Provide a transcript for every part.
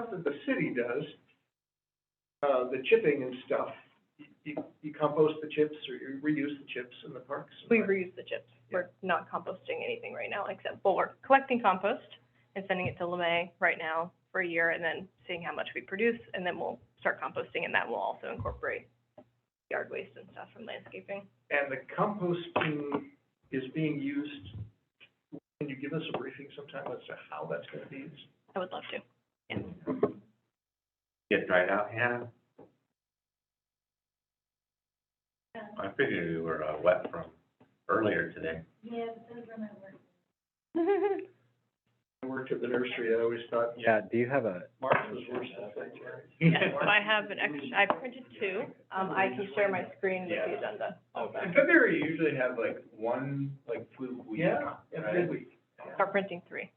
stuff that the city does, the chipping and stuff, you compost the chips or you reuse the chips in the parks? We reuse the chips. We're not composting anything right now, except, well, we're collecting compost and sending it to LeMay right now for a year, and then seeing how much we produce, and then we'll start composting, and that will also incorporate yard waste and stuff from landscaping. And the composting is being used, can you give us a briefing sometime as to how that's gonna be used? I would love to. Yeah. Get dried out, Hannah? I figured you were wet from earlier today. I worked at the nursery, I always thought Yeah, do you have a, March was worse than February. Yes, so I have an extra, I printed two. I can share my screen with the agenda. In February, you usually have like one, like, flu week. Yeah, every week. Start printing 3.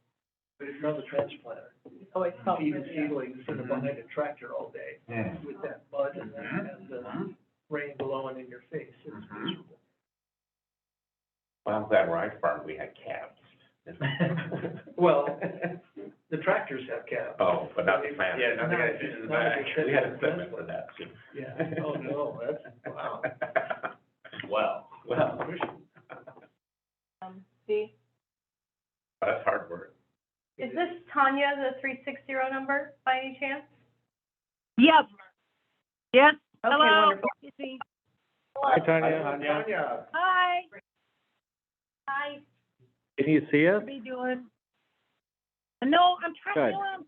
But if you're on the transplanter, Always felt feeding really, seedlings in behind a tractor all day with that mud and the rain blowing in your face, it's miserable. Well, I'm glad where I farmed, we had calves. Well, the tractors have cabs. Oh, but not the plants. Yeah, not the guys sitting in the back. We had equipment for that too. Yeah, oh no, that's, wow. Wow. Well, see, that's hard work. is this Tanya, the 360 number by any chance? Yep. Yes. Okay, Hello. wonderful. hi, Tanya, Tanya, Hi. Hi. can you see us? What are you doing? No, I'm trying Good. to,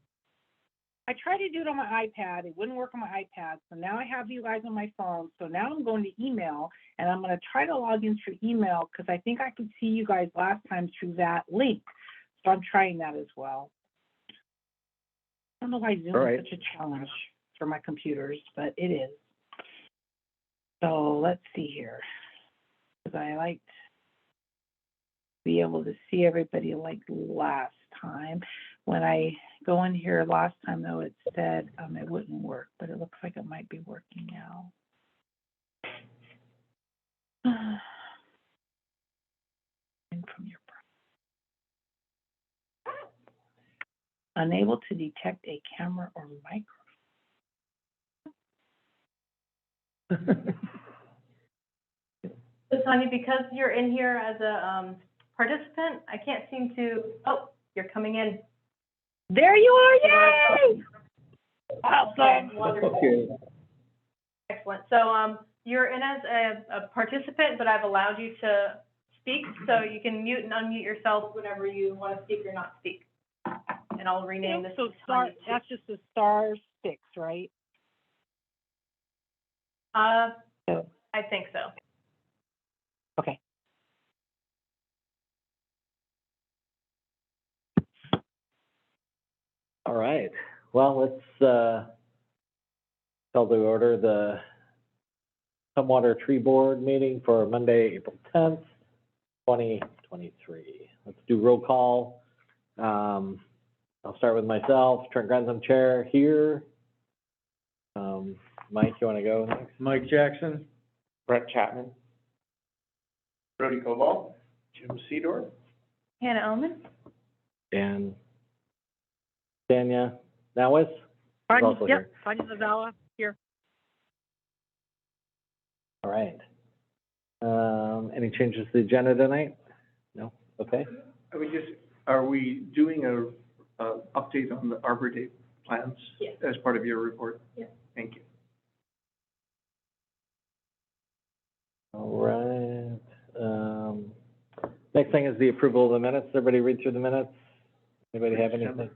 I tried to do it on my iPad. It wouldn't work on my iPad. So now I have you guys on my phone. So now I'm going to email, and I'm going to try to log in through email because I think I could see you guys last time through that link. So I'm trying that as well. I don't know why Zoom All right. is such a challenge for my computers, but it is. So let's see here. Because I liked to be able to see everybody like last time. When I go in here last time, though, it said it wouldn't work, but it looks like it might be working now. And from your unable to detect a camera or microphone. So Tanya, because you're in here as a participant, I can't seem to, oh, you're coming in. There you are, yay! Awesome. Wonderful. Okay. Excellent. So you're in as a participant, but I've allowed you to speak, so you can mute and unmute yourself whenever you want to speak or not speak. And I'll rename this. So to star, Tanya. that's just a star 6, right? I think so. Okay. All right, well, let's, call to order the Tumwater Tree Board meeting for Monday, April 10th, 2023. Let's do roll call. I'll start with myself, Trent Grantham, Chair here. Mike, you want to go next? Mike Jackson, Brett Chapman. Brody Cobalt. Jim Sedor. Hannah Omen? And Tanya Nawis? Tanya, also here. yep, Tanya Zavala, here. All right. Any changes to the agenda tonight? No? Okay. Are we doing a update on the Arbor Day plans? Yes. As part of your report? Yes. Thank you. All right. Next thing is the approval of the minutes. Everybody read through the minutes? Anybody have anything?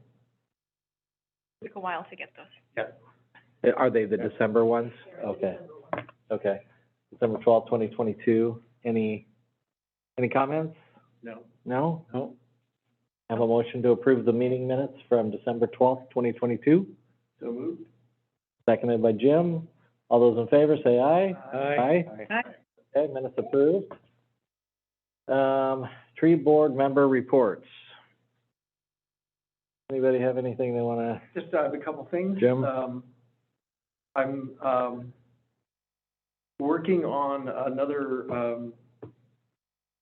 Took a while to get those. Are they the December ones? Okay. Okay. December 12th, 2022. Any comments? No. No? No. Have a motion to approve the meeting minutes from December 12th, 2022. So moved? Seconded by Jim. All those in favor, say aye. Aye. Aye. Okay, minutes approved. Tree board member reports. Anybody have anything they wanna? Just a couple things. Jim? I'm working on another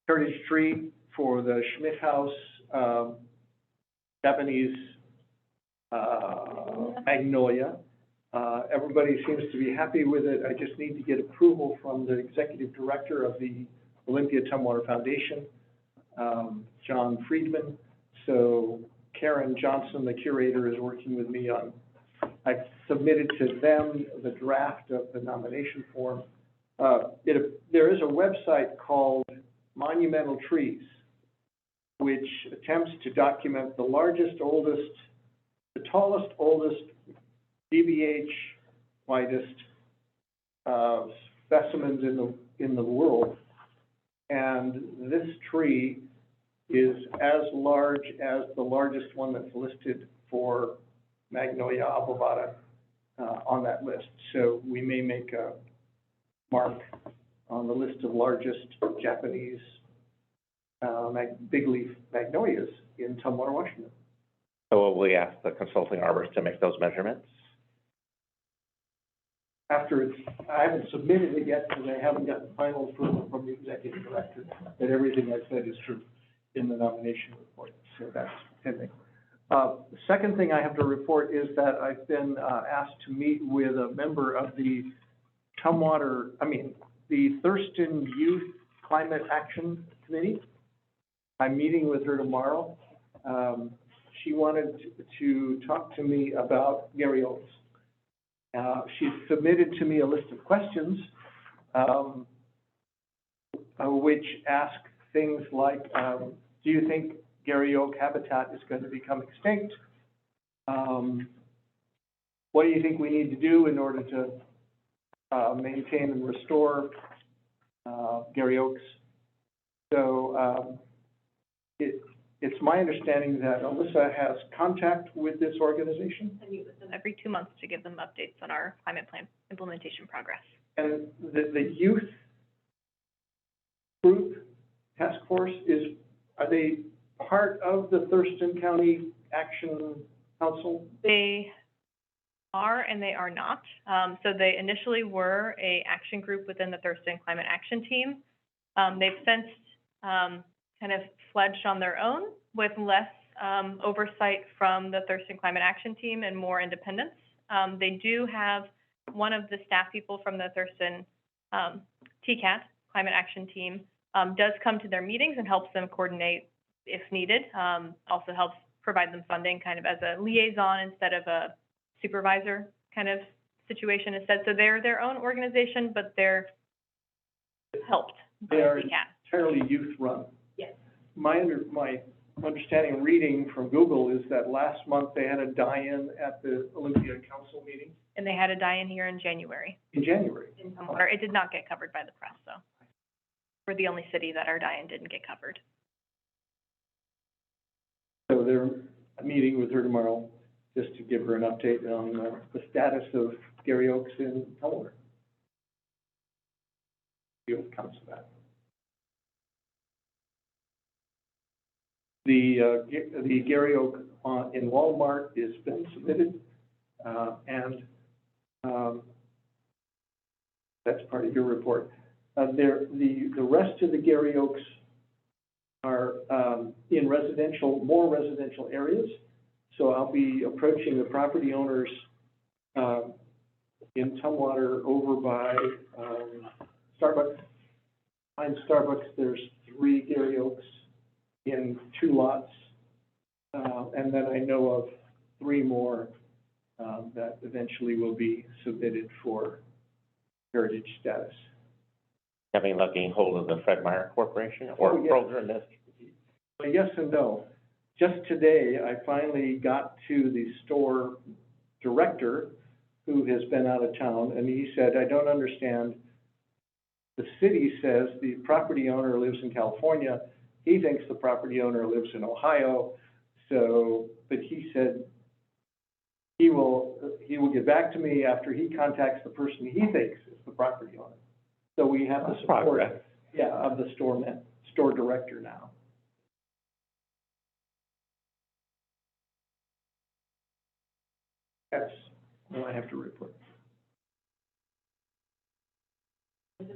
heritage tree for the Schmidt House Japanese Magnolia. Everybody seems to be happy with it. I just need to get approval from the executive director of the Olympia Tumwater Foundation, John Friedman. So Karen Johnson, the curator, is working with me on, I've submitted to them the draft of the nomination form. There is a website called Monumental Trees, which attempts to document the largest, oldest, the tallest, oldest, DBH, widest specimens in the world. And this tree is as large as the largest one that's listed for Magnolia obovata on that list. So we may make a mark on the list of largest Japanese big leaf magnolias in Tumwater, Washington. So will we ask the consulting arborist to make those measurements? After I haven't submitted it yet because I haven't gotten final approval from the executive director that everything I said is true in the nomination report. So that's pending. The second thing I have to report is that I've been asked to meet with a member of the the Thurston Youth Climate Action Committee. I'm meeting with her tomorrow. She wanted to talk to me about Gary Oaks. She submitted to me a list of questions, which ask things like, do you think Gary Oak habitat is going to become extinct? What do you think we need to do in order to maintain and restore Gary Oaks? So it's my understanding that Alyssa has contact with this organization. I meet with them every 2 months to give them updates on our climate plan implementation progress. And the youth group task force are they part of the Thurston County Action Council? They are and they are not. So they initially were a action group within the Thurston Climate Action Team. They've since kind of fledged on their own with less oversight from the Thurston Climate Action Team and more independence. They do have one of the staff people from the Thurston TCAT Climate Action Team does come to their meetings and helps them coordinate if needed. Also helps provide them funding kind of as a liaison instead of a supervisor kind of situation instead. So they're their own organization, but they're helped by They are TCAT. entirely youth run. Yes. My understanding reading from Google is that last month they had a die-in at the Olympia Council meeting And they had a die-in here in January. in January. In Tumwater. It did not get covered by the press, though. We're the only city that our die-in didn't get covered. So they're meeting with her tomorrow just to give her an update on the status of Gary Oaks in Tumwater. Youth Council that. The Gary Oak in Walmart has been submitted, and that's part of your report. The rest of the Gary Oaks are in more residential areas. So I'll be approaching the property owners in Tumwater over by Starbucks. Behind Starbucks, there's 3 Gary Oaks in 2 lots. And then I know of 3 more that eventually will be submitted for heritage status. Having lucky hold of the Fred Meyer Corporation or Oh, yes. Kroger Industries? Well, yes and no. Just today, I finally got to the store director who has been out of town, and he said, I don't understand. The city says the property owner lives in California. He thinks the property owner lives in Ohio. So, but he said he will get back to me after he contacts the person he thinks is the property owner. So we have the support, Progress. yeah, of the store director now. That's all I have to report. We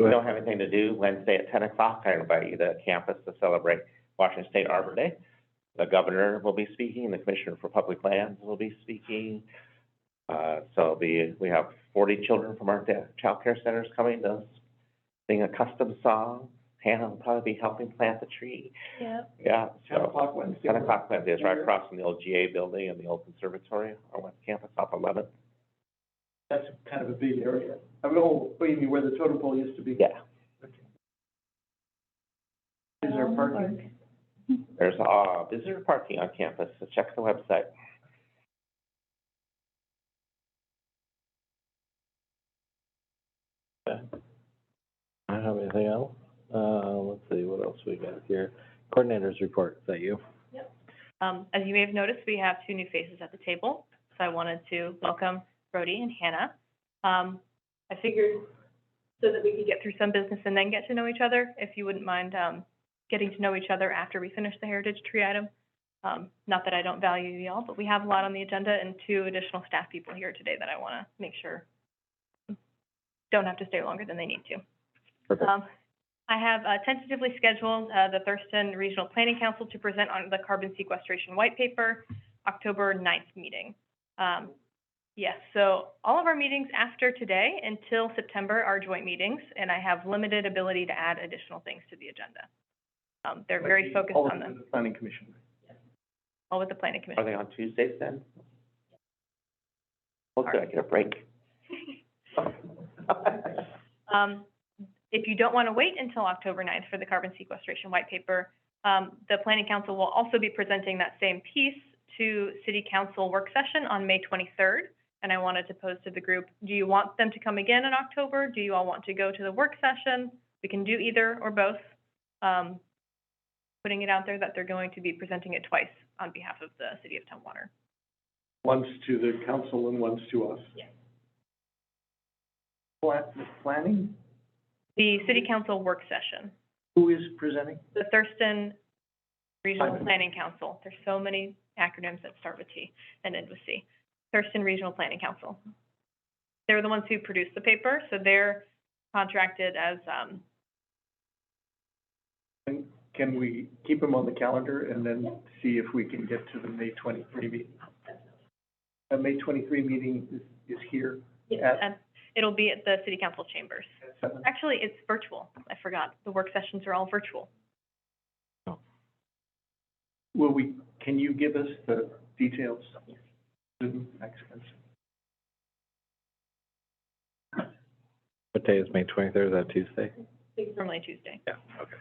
don't have anything to do Wednesday at 10 o'clock. I invite you to campus to celebrate Washington State Arbor Day. The governor will be speaking, the commissioner for public lands will be speaking. So we have 40 children from our child care centers coming to sing a custom song. Hannah will probably be helping plant the tree. Yep. Yeah, 10 so o'clock Wednesday. 10 o'clock Wednesday is right across from the old GA building and the old conservatory on West Campus off 11th. That's kind of a big area. I mean, you mean where the totem pole used to be? Yeah, Okay. Is there parking? there's visitor parking on campus, so check the website. I don't have anything else. Let's see, what else we got here? Coordinators report, is that you? As you may have noticed, we have 2 new faces at the table, so I wanted to welcome Brody and Hannah. I figured so that we could get through some business and then get to know each other, if you wouldn't mind getting to know each other after we finish the heritage tree item. Not that I don't value y'all, but we have a lot on the agenda and 2 additional staff people here today that I want to make sure don't have to stay longer than they need to. Perfect. I have tentatively scheduled the Thurston Regional Planning Council to present on the carbon sequestration white paper, October 9th meeting. Yes, so all of our meetings after today until September are joint meetings, and I have limited ability to add additional things to the agenda. They're very focused All on of them, the planning commission. all with the planning Are commission. they on Tuesdays then? Well, good, I get a break. If you don't want to wait until October 9th for the carbon sequestration white paper, the Planning Council will also be presenting that same piece to City Council work session on May 23rd. And I wanted to pose to the group, do you want them to come again in October? Do you all want to go to the work session? We can do either or both. Putting it out there that they're going to be presenting it twice on behalf of the City of Tumwater. Once to the council and once to us. Yes. Planning, The City Council work session, who is presenting? the Thurston Regional Fine. Planning Council. There's so many acronyms that start with T and end with C. Thurston Regional Planning Council. They're the ones who produce the paper, so they're contracted as, And can we keep them on the calendar and then see if we can get to the May 23 meeting? The May 23 meeting is here and it'll be at the City Council chambers. at 7. Actually, it's virtual. I forgot. The work sessions are all virtual. Can you give us the details? Zoom, excellent. What day is May 23rd, is that Tuesday? It's normally Tuesday. Yeah, okay.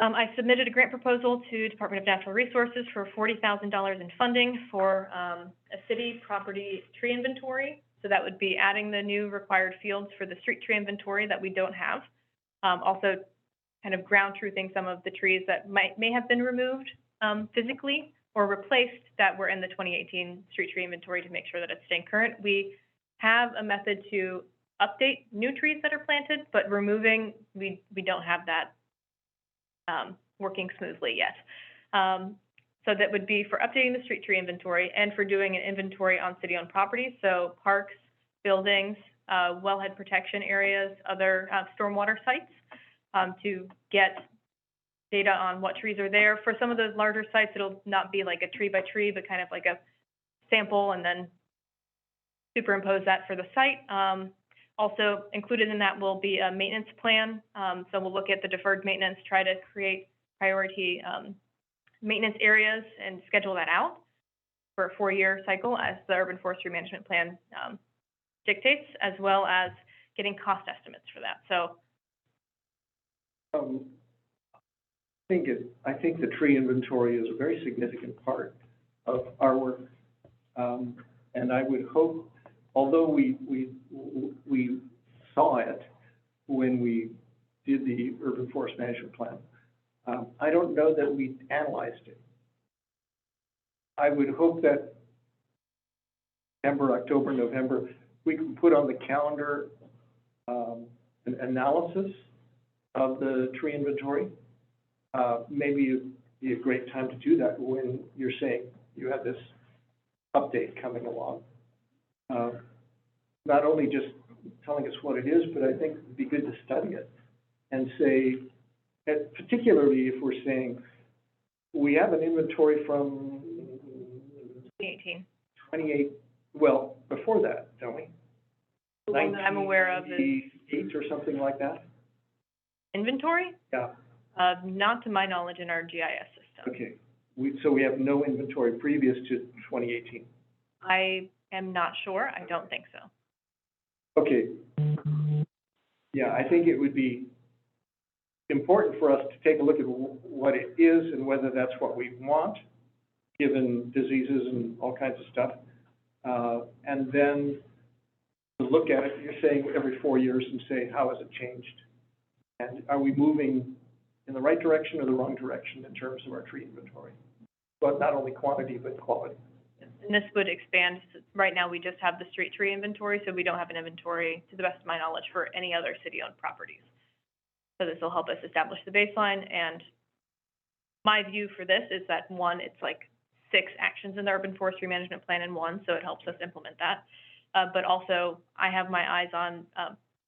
I submitted a grant proposal to Department of Natural Resources for $40,000 in funding for a city property tree inventory. So that would be adding the new required fields for the street tree inventory that we don't have. Also, kind of ground truthing some of the trees that may have been removed physically or replaced that were in the 2018 street tree inventory to make sure that it's staying current. We have a method to update new trees that are planted, but removing, we don't have that working smoothly yet. So that would be for updating the street tree inventory and for doing an inventory on city-owned properties, so parks, buildings, wellhead protection areas, other stormwater sites, to get data on what trees are there. For some of those larger sites, it'll not be like a tree by tree, but kind of like a sample and then superimpose that for the site. Also included in that will be a maintenance plan. So we'll look at the deferred maintenance, try to create priority maintenance areas and schedule that out for a 4-year cycle as the urban forestry management plan dictates, as well as getting cost estimates for that. So I think the tree inventory is a very significant part of our work. And I would hope, although we saw it when we did the urban forest management plan, I don't know that we analyzed it. I would hope that September, October, November, we can put on the calendar an analysis of the tree inventory. Maybe it'd be a great time to do that when you're saying you have this update coming along. Not only just telling us what it is, but I think it'd be good to study it and say, particularly if we're saying we have an inventory from 2018. 28, well, before that, don't we? The one that I'm aware of is 1998 or something like that? inventory, Yeah, not to my knowledge in our GIS system. okay. So we have no inventory previous to 2018. I am not sure. I don't think so. Okay. Yeah, I think it would be important for us to take a look at what it is and whether that's what we want, given diseases and all kinds of stuff. And then to look at it, you're saying every 4 years, and say, how has it changed? And are we moving in the right direction or the wrong direction in terms of our tree inventory? But not only quantity, but quality. And this would expand, right now we just have the street tree inventory, so we don't have an inventory, to the best of my knowledge, for any other city-owned properties. So this will help us establish the baseline, and my view for this is that, one, it's like 6 actions in the urban forestry management plan in one, so it helps us implement that. But also, I have my eyes on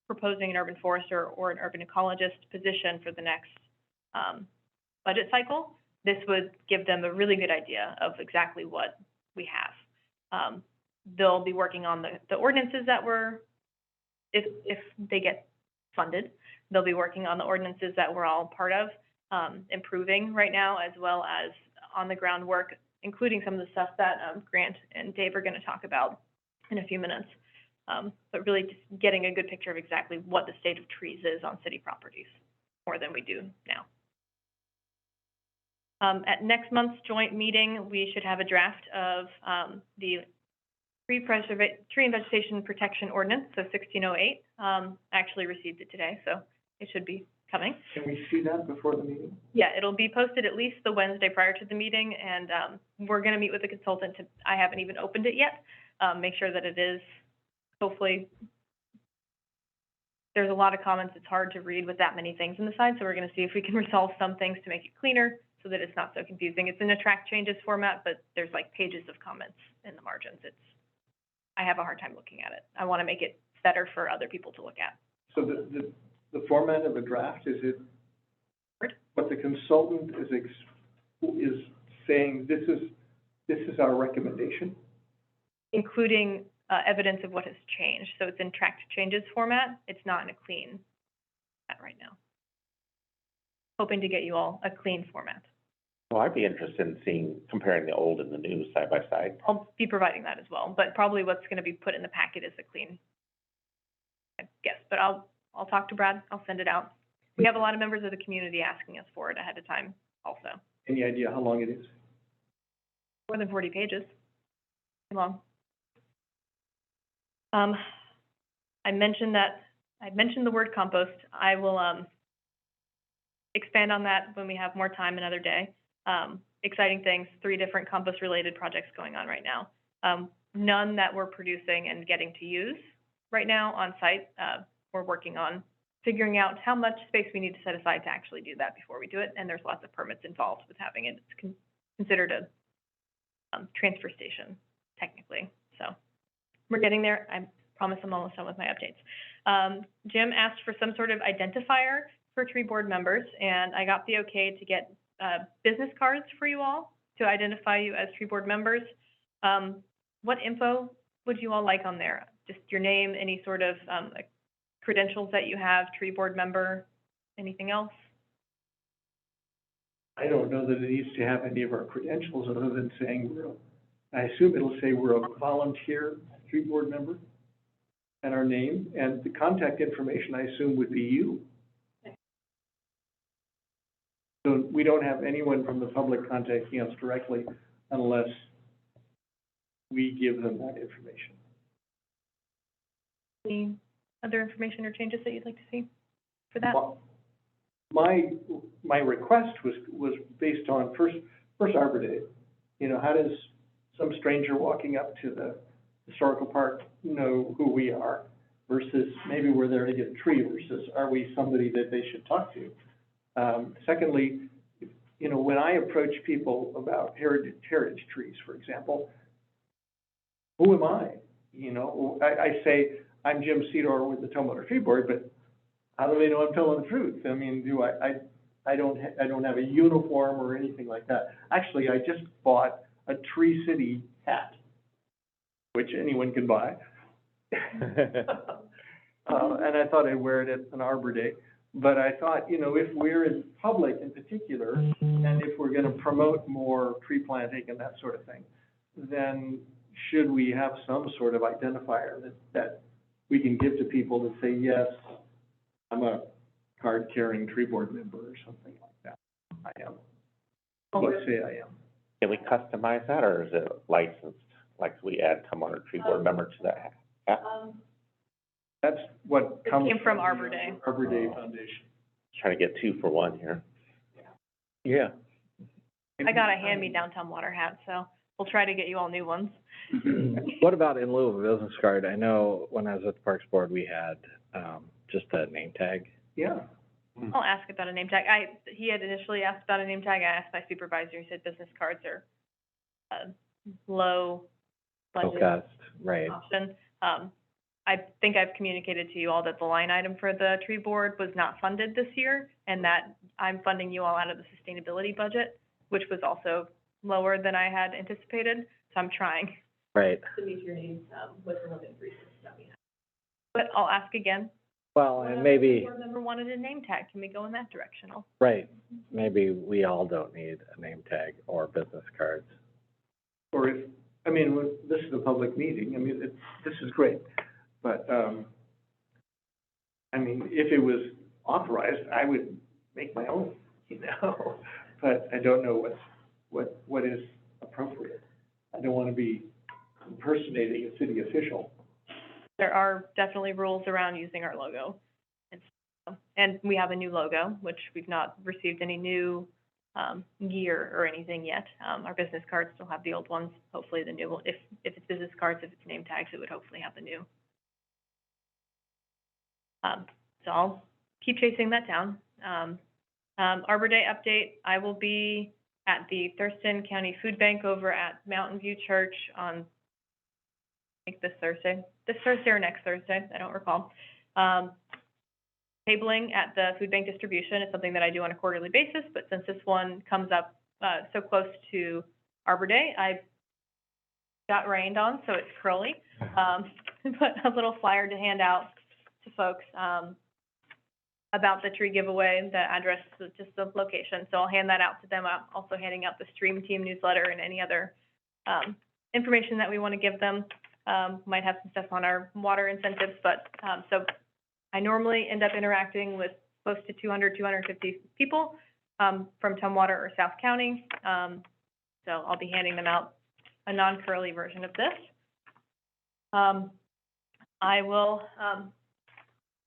proposing an urban forester or an urban ecologist position for the next budget cycle. This would give them a really good idea of exactly what we have. They'll be working on the ordinances that if they get funded, they'll be working on the ordinances that we're all part of, improving right now, as well as on the ground work, including some of the stuff that Grant and Dave are going to talk about in a few minutes. But really just getting a good picture of exactly what the state of trees is on city properties, more than we do now. At next month's joint meeting, we should have a draft of the tree and vegetation protection ordinance, so 1608. I actually received it today, so it should be coming. Can we see that before the meeting? Yeah, it'll be posted at least the Wednesday prior to the meeting, and we're going to meet with the consultant. I haven't even opened it yet. Make sure that it is, hopefully, there's a lot of comments. It's hard to read with that many things on the side, so we're going to see if we can resolve some things to make it cleaner so that it's not so confusing. It's in a track changes format, but there's like pages of comments in the margins. I have a hard time looking at it. I want to make it better for other people to look at. So the format of a draft, is it what the consultant is saying, this is our recommendation? Including evidence of what has changed. So it's in tracked changes format. It's not in a clean format right now. Hoping to get you all a clean format. Well, I'd be interested in comparing the old and the new side by side. I'll be providing that as well, but probably what's going to be put in the packet is a clean, I guess. But I'll talk to Brad. I'll send it out. We have a lot of members of the community asking us for it ahead of time also. Any idea how long it is? More than 40 pages. Long. I mentioned the word compost. I will expand on that when we have more time another day. Exciting things, 3 different compost-related projects going on right now. None that we're producing and getting to use right now on site. We're working on figuring out how much space we need to set aside to actually do that before we do it, and there's lots of permits involved with having it. It's considered a transfer station, technically. So we're getting there. I promise I'm almost done with my updates. Jim asked for some sort of identifier for tree board members, and I got the okay to get business cards for you all to identify you as tree board members. What info would you all like on there? Just your name, any sort of credentials that you have, tree board member, anything else? I don't know that it needs to have any of our credentials other than saying I assume it'll say we're a volunteer tree board member and our name, and the contact information I assume would be you. So we don't have anyone from the public contacting us directly unless we give them that information. Any other information or changes that you'd like to see for that? Well, my request was based on first Arbor Day. You know, how does some stranger walking up to the historical park know who we are versus maybe we're there to get a tree versus are we somebody that they should talk to? Secondly, you know, when I approach people about heritage trees, for example, who am I? You know, I say, I'm Jim Cedar with the Tumwater Tree Board, but how do they know I'm telling the truth? I mean, I don't have a uniform or anything like that. Actually, I just bought a Tree City hat, which anyone can buy. And I thought I'd wear it at an Arbor Day. But I thought, you know, if we're in public in particular, and if we're gonna promote more tree planting and that sort of thing, then should we have some sort of identifier that we can give to people that say, yes, I'm a card-carrying tree board member or something like that. I am. Let's say I am. Can we customize that, or is it licensed, like we add Tumwater Tree Board member to that hat? That's what It comes came from the Arbor Day. Arbor Day Foundation. Trying to get 2 for 1 here. Yeah. I got a hand-me-down Tumwater hat, so we'll try to get you all new ones. What about in lieu of a business card? I know when I was at the Parks Board, we had, just a name tag. Yeah. I'll ask about a name tag. He had initially asked about a name tag. I asked my supervisor, he said business cards are low budget Cost, right. option. I think I've communicated to you all that the line item for the tree board was not funded this year, and that I'm funding you all out of the sustainability budget, which was also lower than I had anticipated, so I'm trying Right. to meet your needs, with the limit increases that we have. But I'll ask again. Well, and maybe, Board member wanted a name tag, can we go in that direction? right, maybe we all don't need a name tag or business cards. Or if, I mean, this is a public meeting, I mean, this is great. But, I mean, if it was authorized, I would make my own, you know? But I don't know what is appropriate. I don't want to be impersonating a city official. There are definitely rules around using our logo. And we have a new logo, which we've not received any new, gear or anything yet. Our business cards still have the old ones, hopefully the new one, if it's business cards, if it's name tags, it would hopefully have the new. So I'll keep chasing that down. Arbor Day update, I will be at the Thurston County Food Bank over at Mountain View Church on, I think this Thursday or next Thursday, I don't recall. Tabling at the food bank distribution is something that I do on a quarterly basis, but since this one comes up, so close to Arbor Day, I got rained on, so it's curly. Put a little flyer to hand out to folks, about the tree giveaway, the address, just the location. So I'll hand that out to them. I'm also handing out the Stream Team newsletter and any other, information that we want to give them. Might have some stuff on our water incentives, but, so I normally end up interacting with close to 200, 250 people, from Tumwater or South County. So I'll be handing them out a non-curly version of this. I will,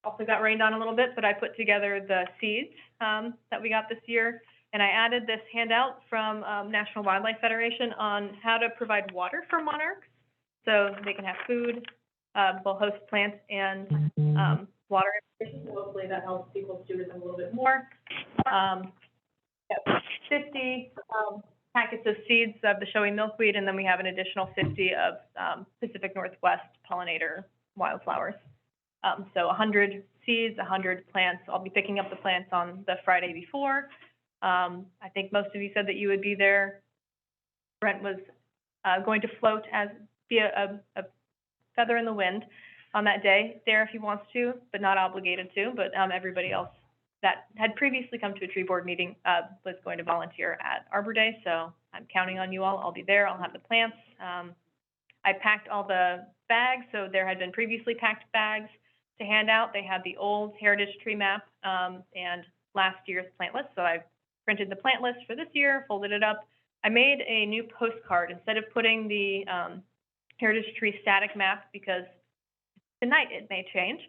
also got rained on a little bit, but I put together the seeds, that we got this year. And I added this handout from, National Wildlife Federation on how to provide water for monarchs. So they can have food, both host plants and, water. Hopefully that helps people steward them a little bit more. 50, packets of seeds of the showy milkweed, and then we have an additional 50 of, Pacific Northwest pollinator wildflowers. So 100 seeds, 100 plants. I'll be picking up the plants on the Friday before. I think most of you said that you would be there. Brent was, going to float as via a feather in the wind on that day there if he wants to, but not obligated to. But everybody else that had previously come to a tree board meeting was going to volunteer at Arbor Day. So I'm counting on you all. I'll be there. I'll have the plants. I packed all the bags. So there had been previously packed bags to hand out. They had the old heritage tree map and last year's plant list. So I printed the plant list for this year, folded it up. I made a new postcard instead of putting the heritage tree static map, because tonight it may change.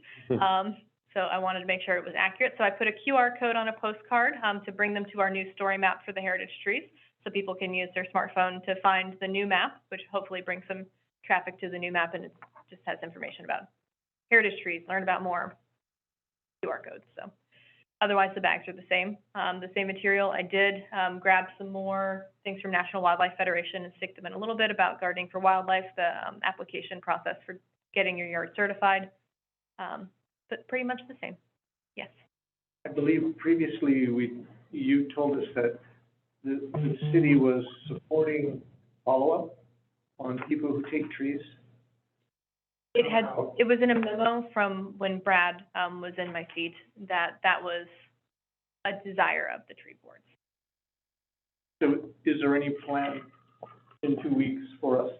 So I wanted to make sure it was accurate. So I put a QR code on a postcard to bring them to our new story map for the heritage trees, so people can use their smartphone to find the new map, which hopefully brings some traffic to the new map, and it just has information about heritage trees, learn about more QR codes. So otherwise the bags are the same material. I did grab some more things from National Wildlife Federation and stick them in a little bit about gardening for wildlife, the application process for getting your yard certified, but pretty much the same. Yes. I believe previously we you told us that the city was supporting follow-up on people who take trees. It was in a memo from when Brad, was in my seat, that was a desire of the tree boards. So is there any plan in 2 weeks for us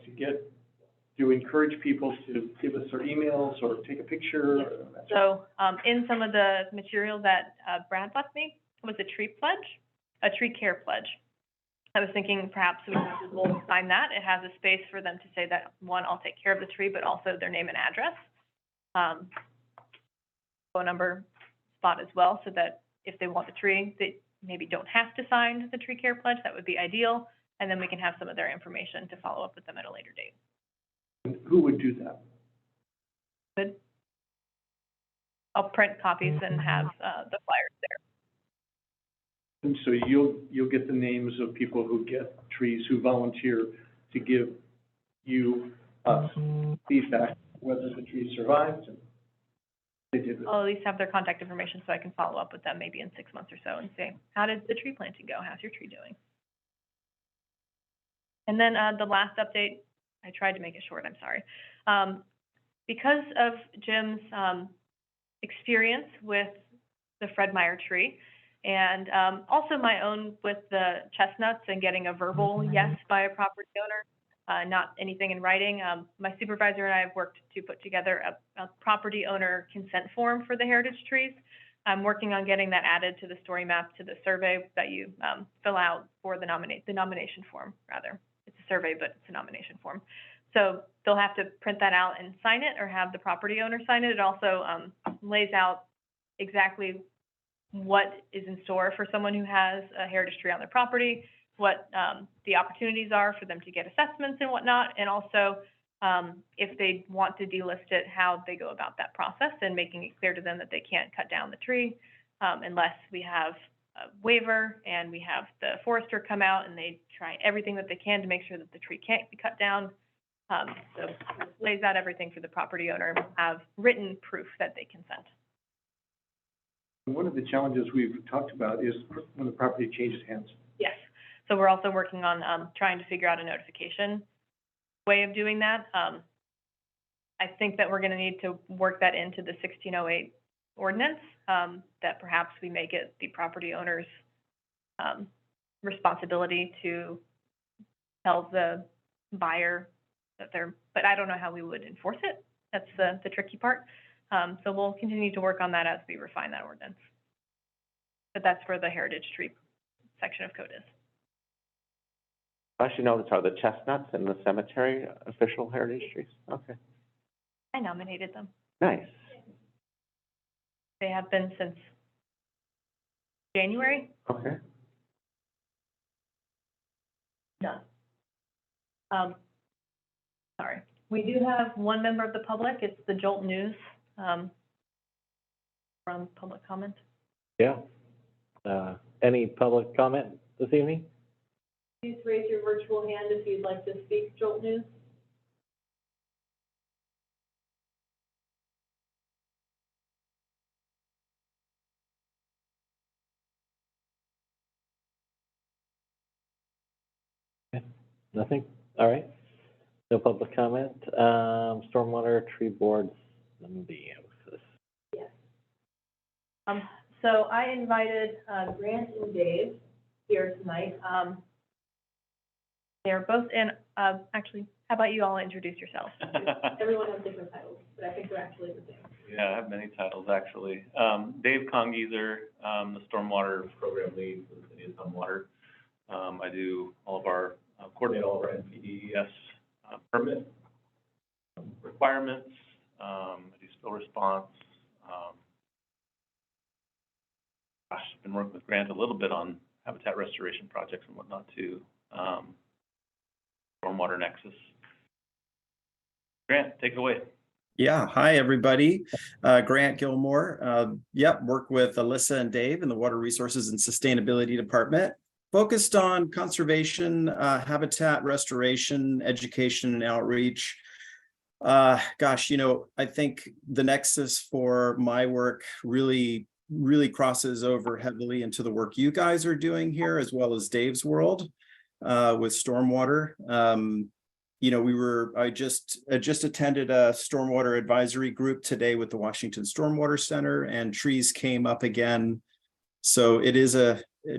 to encourage people to give us their emails or take a picture? Or that sort So, in some of the material that, Brad left me was a tree care pledge. I was thinking perhaps we have people sign that. It has a space for them to say that, one, I'll take care of the tree, but also their name and address. Phone number spot as well, so that if they want the tree, they maybe don't have to sign the tree care pledge. That would be ideal. And then we can have some of their information to follow up with them at a later date. of- Who would do that? Good. I'll print copies and have, the flyers there. And so you'll get the names of people who get trees, who volunteer to give us feedback, whether the tree survived. And they did it. I'll at least have their contact information so I can follow up with them maybe in 6 months or so and say, how did the tree planting go? How's your tree doing? And then, the last update, I tried to make it short, I'm sorry. Because of Jim's, experience with the Fred Meyer tree, and, also my own with the chestnuts and getting a verbal yes by a property owner, not anything in writing. My supervisor and I have worked to put together a property owner consent form for the heritage trees. I'm working on getting that added to the story map, to the survey that you, fill out for the nomination form, rather. It's a survey, but it's a nomination form. So they'll have to print that out and sign it, or have the property owner sign it. It also, lays out exactly what is in store for someone who has a heritage tree on their property, what, the opportunities are for them to get assessments and whatnot, and also, if they want to delist it, how they go about that process, and making it clear to them that they can't cut down the tree, unless we have a waiver and we have the forester come out and they try everything that they can to make sure that the tree can't be cut down. So it lays out everything for the property owner, and have written proof that they consent. One of the challenges we've talked about is when the property changes hands. Yes. So we're also working on, trying to figure out a notification way of doing that. I think that we're gonna need to work that into the 1608 ordinance, that perhaps we make it the property owner's, responsibility to tell the buyer that but I don't know how we would enforce it. That's the tricky part. So we'll continue to work on that as we refine that ordinance. But that's where the heritage tree section of code is. I should know, are the chestnuts in the cemetery official heritage trees? Okay, I nominated them. nice. They have been since January. Okay. Done. Sorry. We do have one member of the public. It's the Jolt News, from public comment. Yeah. Any public comment this evening? Please raise your virtual hand if you'd like to speak, Jolt News. Nothing? All right. No public comment. Stormwater tree boards, symbiosis. So I invited, Grant and Dave here tonight. They're both in, actually, how about you all introduce yourselves? Everyone has different titles, but I think they're actually the same. Yeah, I have many titles, actually. Dave Congeezer, the Stormwater Program Lead for the City of Tumwater. I do all of our, coordinate all of our NPDES permit requirements. I do spill response. I've been working with Grant a little bit on habitat restoration projects and whatnot too. Stormwater Nexus. Grant, take it away. Yeah, hi, everybody. Grant Gilmore. Work with Alyssa and Dave in the Water Resources and Sustainability Department. Focused on conservation, habitat restoration, education, and outreach. I think the nexus for my work really really crosses over heavily into the work you guys are doing here, as well as Dave's world with stormwater. You know, I just attended a stormwater advisory group today with the Washington Stormwater Center, and trees came up again. So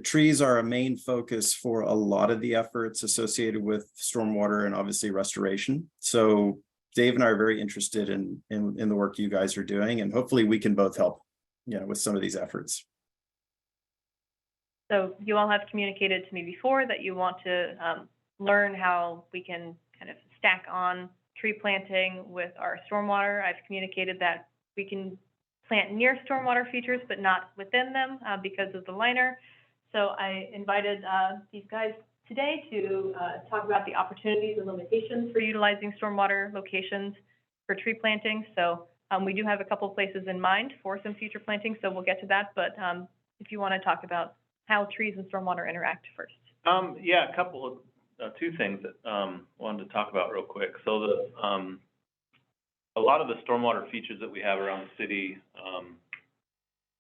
trees are a main focus for a lot of the efforts associated with stormwater and obviously restoration. So Dave and I are very interested in the work you guys are doing, and hopefully we can both help, you know, with some of these efforts. So you all have communicated to me before that you want to learn how we can kind of stack on tree planting with our stormwater. I've communicated that we can plant near stormwater features, but not within them because of the liner. So I invited these guys today to talk about the opportunities and limitations for utilizing stormwater locations for tree planting. So we do have a couple places in mind for some future planting, so we'll get to that. But if you want to talk about how trees and stormwater interact first. Yeah, a couple of, two things that wanted to talk about real quick. So a lot of the stormwater features that we have around the city,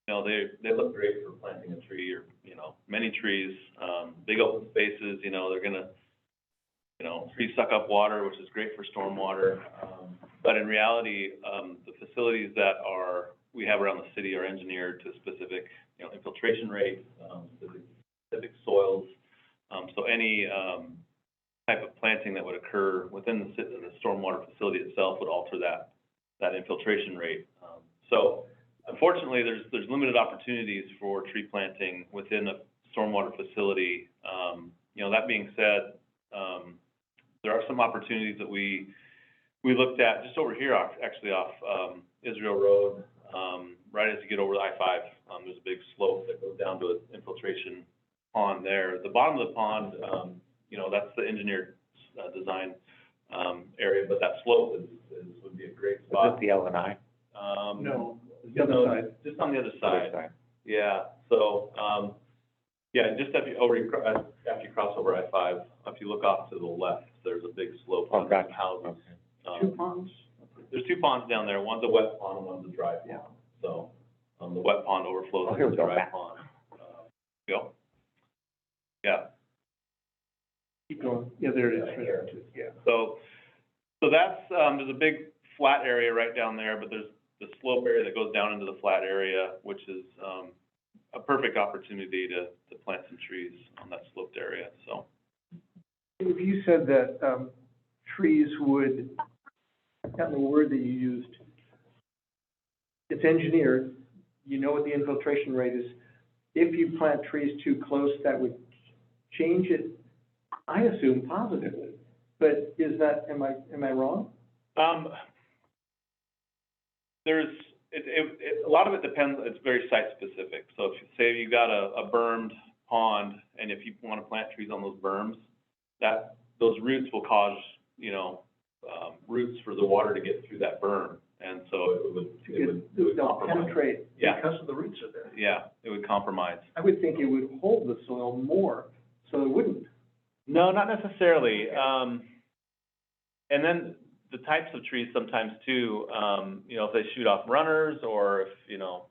you know, they look great for planting a tree or, you know, many trees, big open spaces, you know, they're gonna, you know, trees suck up water, which is great for stormwater. But in reality, the facilities that we have around the city are engineered to specific, you know, infiltration rates, specific soils. So any type of planting that would occur within the stormwater facility itself would alter that infiltration rate. So unfortunately, there's limited opportunities for tree planting within a stormwater facility. You know, that being said, there are some opportunities that we looked at just over here, actually off Israel Road, right as you get over the I-5. There's a big slope that goes down to an infiltration pond there. The bottom of the pond, you know, that's the engineered design area, but that slope would be a great spot. Is this the L&I? No, the other side. Just on the other Other side. side. Yeah, so, yeah, just after you cross over I-5, if you look off to the left, there's a big slope on gotcha. some houses. Two ponds? There's two ponds down there, one's a wet pond and one's a dry pond. Yeah. So, the wet pond overflows here into we the go, dry back. pond. Go. Yeah. Keep going. Yeah, there it is. Right there, too. Yeah. So that's, there's a big flat area right down there, but there's the slope area that goes down into the flat area, which is, a perfect opportunity to plant some trees on that sloped area, so. If you said that trees would, not the word that you used, it's engineered, you know what the infiltration rate is. If you plant trees too close, that would change it, I assume, positively. But is that, am I wrong? A lot of it depends, it's very site specific. So if you say you got a bermed pond, and if you want to plant trees on those berms, those roots will cause, you know, roots for the water to get through that berm. And so it would They'll compromise. penetrate Yeah. because of the roots are there. Yeah, it would compromise. I would think it would hold the soil more, so it wouldn't. No, not necessarily. And then the types of trees sometimes too, you know, if they shoot off runners or if, you know,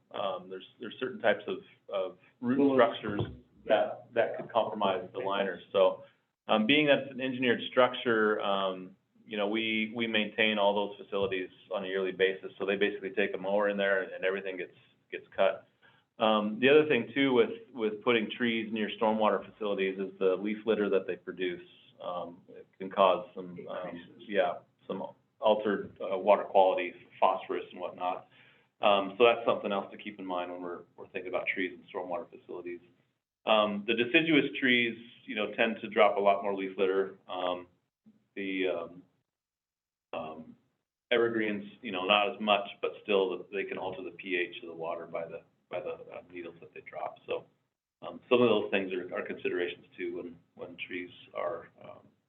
there's certain types of root structures that could compromise the liners. So, being that it's an engineered structure, you know, we maintain all those facilities on a yearly basis. So they basically take a mower in there and everything gets cut. The other thing too with putting trees near stormwater facilities is the leaf litter that they produce. It can cause some altered water quality, phosphorus and whatnot. So that's something else to keep in mind when we're thinking about trees and stormwater facilities. The deciduous trees, you know, tend to drop a lot more leaf litter. The evergreens, you know, not as much, but still they can alter the pH of the water by the needles that they drop. So some of those things are considerations too when trees are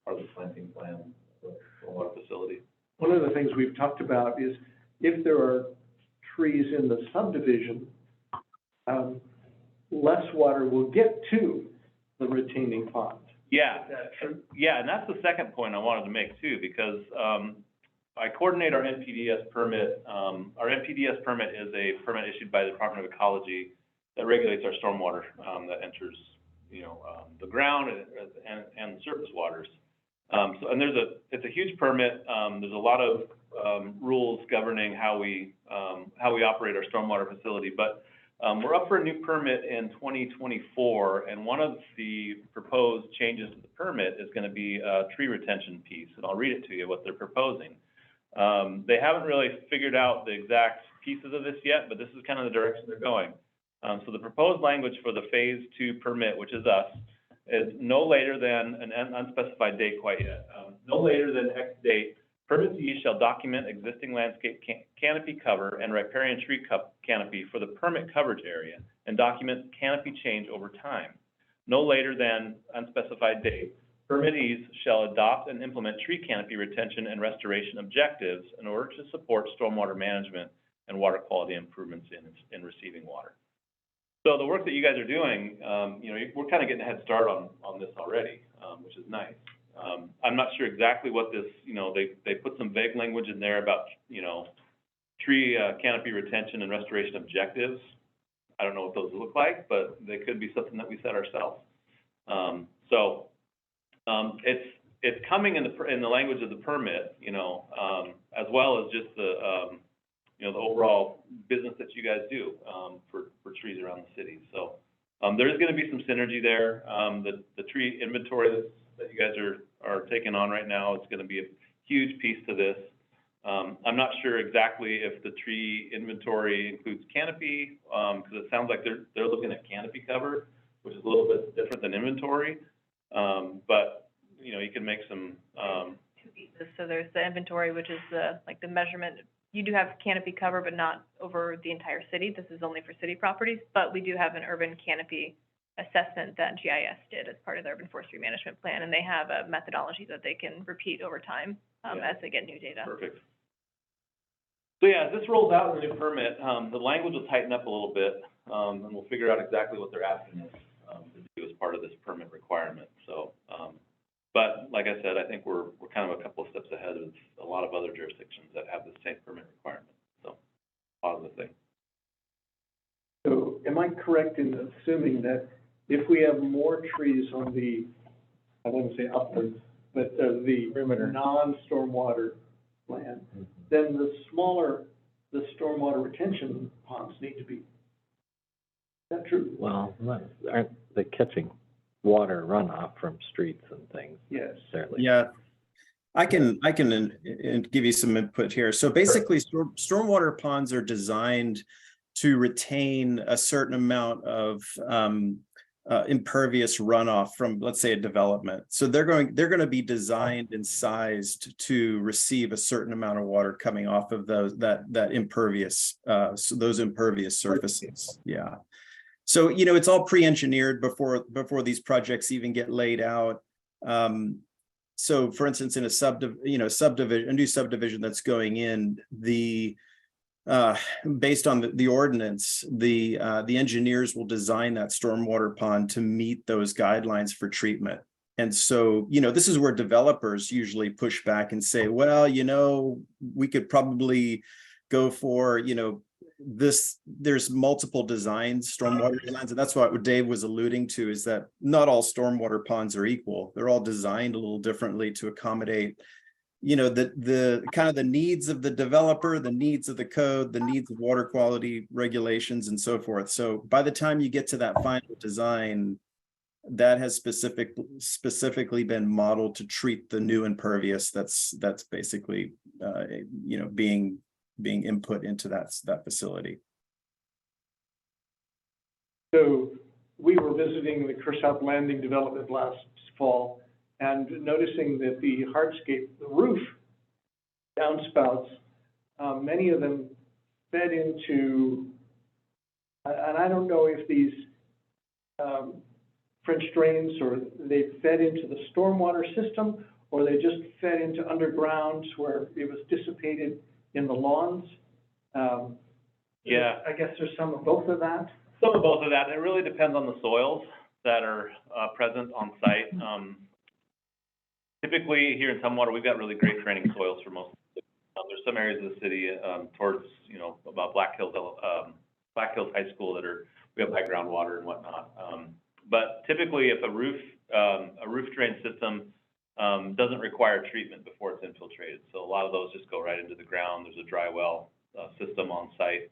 part of the planting plan for a water facility. One of the things we've talked about is if there are trees in the subdivision, less water will get to the retaining pond. Yeah, Is that true? yeah, and that's the second point I wanted to make too, because I coordinate our NPDES permit. Our NPDES permit is a permit issued by the Department of Ecology that regulates our stormwater, that enters, the ground and the surface waters. And it's a huge permit. There's a lot of, rules governing how we operate our stormwater facility, but, we're up for a new permit in 2024, and one of the proposed changes to the permit is gonna be a tree retention piece, and I'll read it to you, what they're proposing. They haven't really figured out the exact pieces of this yet, but this is kind of the direction they're going. So the proposed language for the Phase 2 permit, which is us, is no later than, an unspecified date quite yet, no later than X date, permittees shall document existing landscape canopy cover and riparian tree canopy for the permit coverage area and document canopy change over time. No later than unspecified date, permittees shall adopt and implement tree canopy retention and restoration objectives in order to support stormwater management and water quality improvements in receiving water. So the work that you guys are doing, we're kind of getting a head start on this already, which is nice. I'm not sure exactly what this, they put some vague language in there about, tree canopy retention and restoration objectives. I don't know what those look like, but they could be something that we set ourselves. It's coming in the language of the permit, as well as just the overall business that you guys do, for trees around the city. So, there's gonna be some synergy there. The tree inventory that you guys are taking on right now, it's gonna be a huge piece to this. I'm not sure exactly if the tree inventory includes canopy, because it sounds like they're looking at canopy cover, which is a little bit different than inventory. But, you can make some, Two pieces. So there's the inventory, which is the measurement. You do have canopy cover, but not over the entire city. This is only for city properties, but we do have an urban canopy assessment that GIS did as part of the urban forestry management plan, and they have a methodology that they can repeat over time, as they get new data. Perfect. So yeah, as this rolls out in the new permit, the language will tighten up a little bit, and we'll figure out exactly what they're asking us to do as part of this permit requirement. So, but like I said, I think we're kind of a couple of steps ahead of a lot of other jurisdictions that have the same permit requirement. So, positive thing. So am I correct in assuming that if we have more trees on the, I wouldn't say uplands, but the non-stormwater land, then the stormwater retention ponds need to be, is that true? Well, aren't they catching water runoff from streets and things? Yes. Certainly. Yeah, I can give you some input here. So basically, stormwater ponds are designed to retain a certain amount of impervious runoff from, let's say, a development. So they're going to be designed and sized to receive a certain amount of water coming off of those impervious surfaces. Yeah. So, it's all pre-engineered before these projects even get laid out. So for instance, in a new subdivision that's going in, based on the ordinance, the engineers will design that stormwater pond to meet those guidelines for treatment. And so, this is where developers usually push back and say, well, we could probably go for, there's multiple designs, stormwater designs, and that's what Dave was alluding to, is that not all stormwater ponds are equal. They're all designed a little differently to accommodate, the kind of the needs of the developer, the needs of the code, the needs of water quality regulations, and so forth. So by the time you get to that final design, that has specifically been modeled to treat the new impervious that's basically being input into that facility. So we were visiting the Kershaw Landing development last fall and noticing that the hardscape, the roof downspouts, many of them fed into, and I don't know if these French drains, or they fed into the stormwater system, or they just fed into underground where it was dissipated in the lawns. Yeah. I guess there's some of both of that. Some of both of that. It really depends on the soils that are present on site. Typically, here in Tumwater, we've got really great draining soils for most of the city. There's some areas of the city towards, about Black Hills High School we have high groundwater and whatnot. But typically, if a roof drain system doesn't require treatment before it's infiltrated, so a lot of those just go right into the ground. There's a dry well system on site.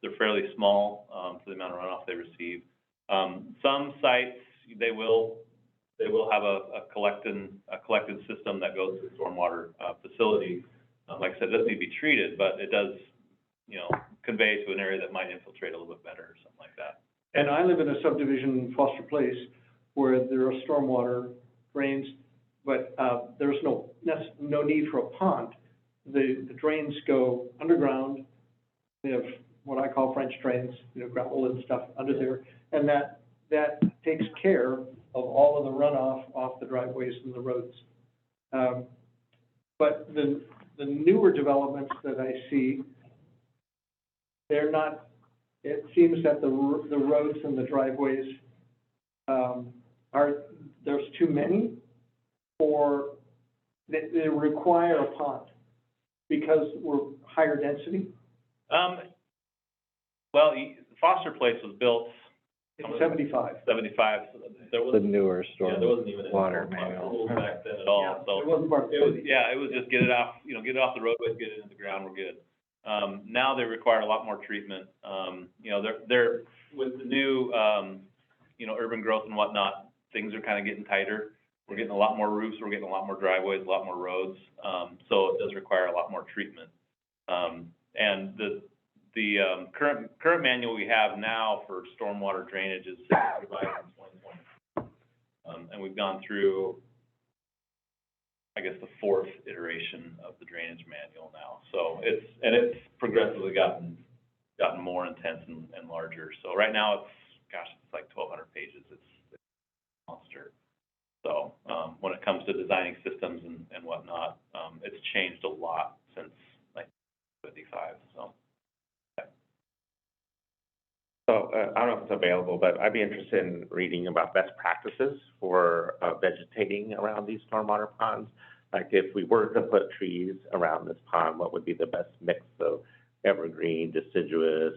They're fairly small for the amount of runoff they receive. Some sites, they will have a collected system that goes to the stormwater facility. Like I said, it doesn't need to be treated, but it does, convey to an area that might infiltrate a little bit better or something like that. And I live in a subdivision in Foster Place where there are stormwater drains, but there's no need for a pond. The drains go underground. They have what I call French drains, gravel and stuff under there, and that takes care of all of the runoff off the driveways and the roads. But the newer developments that I see, they're not. It seems that the roads and the driveways there's too many, or they require a pond because we're higher density. Well, Foster Place was built in 75. 75. So there was The newer storm there wasn't even water any manual. rules back then at all. So It wasn't part of it was just get it off the roadways, get it into the ground, we're good. Now they require a lot more treatment. They're with the new, urban growth and whatnot, things are kind of getting tighter. We're getting a lot more roofs, we're getting a lot more driveways, a lot more roads. So it does require a lot more treatment. And the current manual we have now for stormwater drainage is revised in 2020. And we've gone through, I guess, the fourth iteration of the drainage manual now. So it's progressively gotten more intense and larger. So right now it's like 1,200 pages. It's a monster. So when it comes to designing systems and whatnot, it's changed a lot since like 55. So, I don't know if it's available, but I'd be interested in reading about best practices for vegetating around these stormwater ponds. Like if we were to put trees around this pond, what would be the best mix of evergreen, deciduous,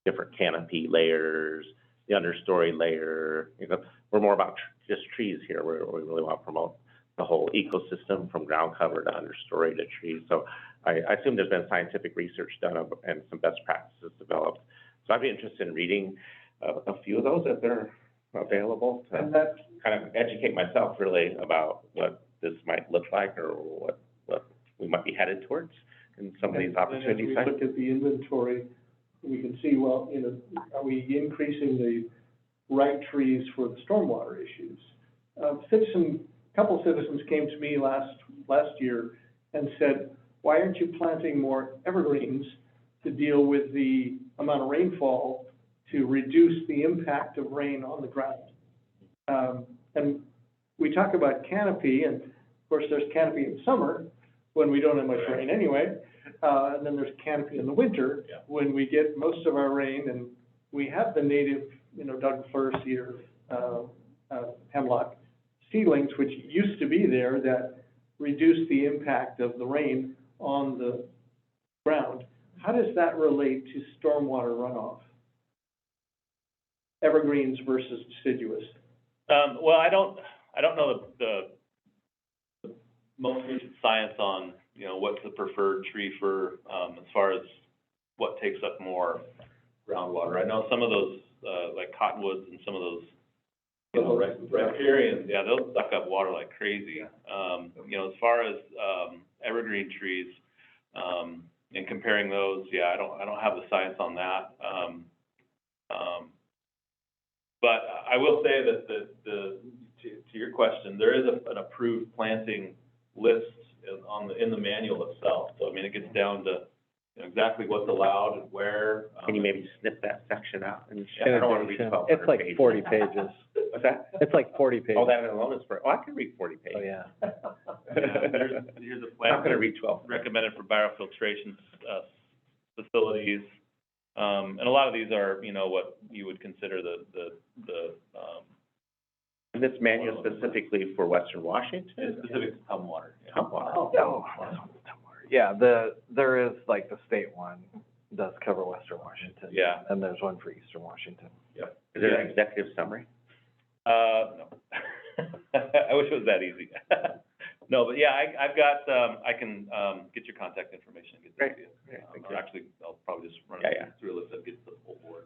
different canopy layers, the understory layer? We're more about just trees here. We really want to promote the whole ecosystem from ground cover to understory to trees. So I assume there's been scientific research done and some best practices developed. So I'd be interested in reading a few of those if they're available to kind of educate myself really about what this might look like or what we might be headed towards in some of these opportunities. And as we look at the inventory, we can see, are we increasing the right trees for the stormwater issues? A couple citizens came to me last year and said, why aren't you planting more evergreens to deal with the amount of rainfall to reduce the impact of rain on the ground? And we talk about canopy, and of course there's canopy in summer when we don't have much rain anyway. And then there's canopy in the winter when we get most of our rain, and we have the native, Doug fir, cedar, hemlock seedlings, which used to be there, that reduce the impact of the rain on the ground. How does that relate to stormwater runoff? Evergreens versus deciduous. Well, I don't know the most recent science on, what's the preferred tree for, as far as what takes up more groundwater. I know some of those, like cottonwoods and some of those, riparians, they'll suck up water like crazy. As far as, evergreen trees, and comparing those, I don't have the science on that. But I will say that to your question, there is an approved planting list in the manual itself. So I mean, it gets down to exactly what's allowed and where. Can you maybe snip that section out? And I don't want to read 1,200 It's like pages. 40 pages. What's that? It's like 40 pages. Oh, that alone is I can read 40 pages. Oh, yeah. Here's a I'm plan not going to read 12. recommended for biofiltration facilities. And a lot of these are, what you would consider And this manual specifically for Western Washington? specific to Tumwater. Tumwater. Oh, yeah, there is like the state one does cover Western Washington. Yeah. And there's one for Eastern Washington. Yep. Is there an executive summary? No. I wish it was that easy. No, but yeah, I've got, I can, get your contact information and get that to you. Great, thank Or you. actually, I'll probably just run Yeah, it through a list that gets to the full board.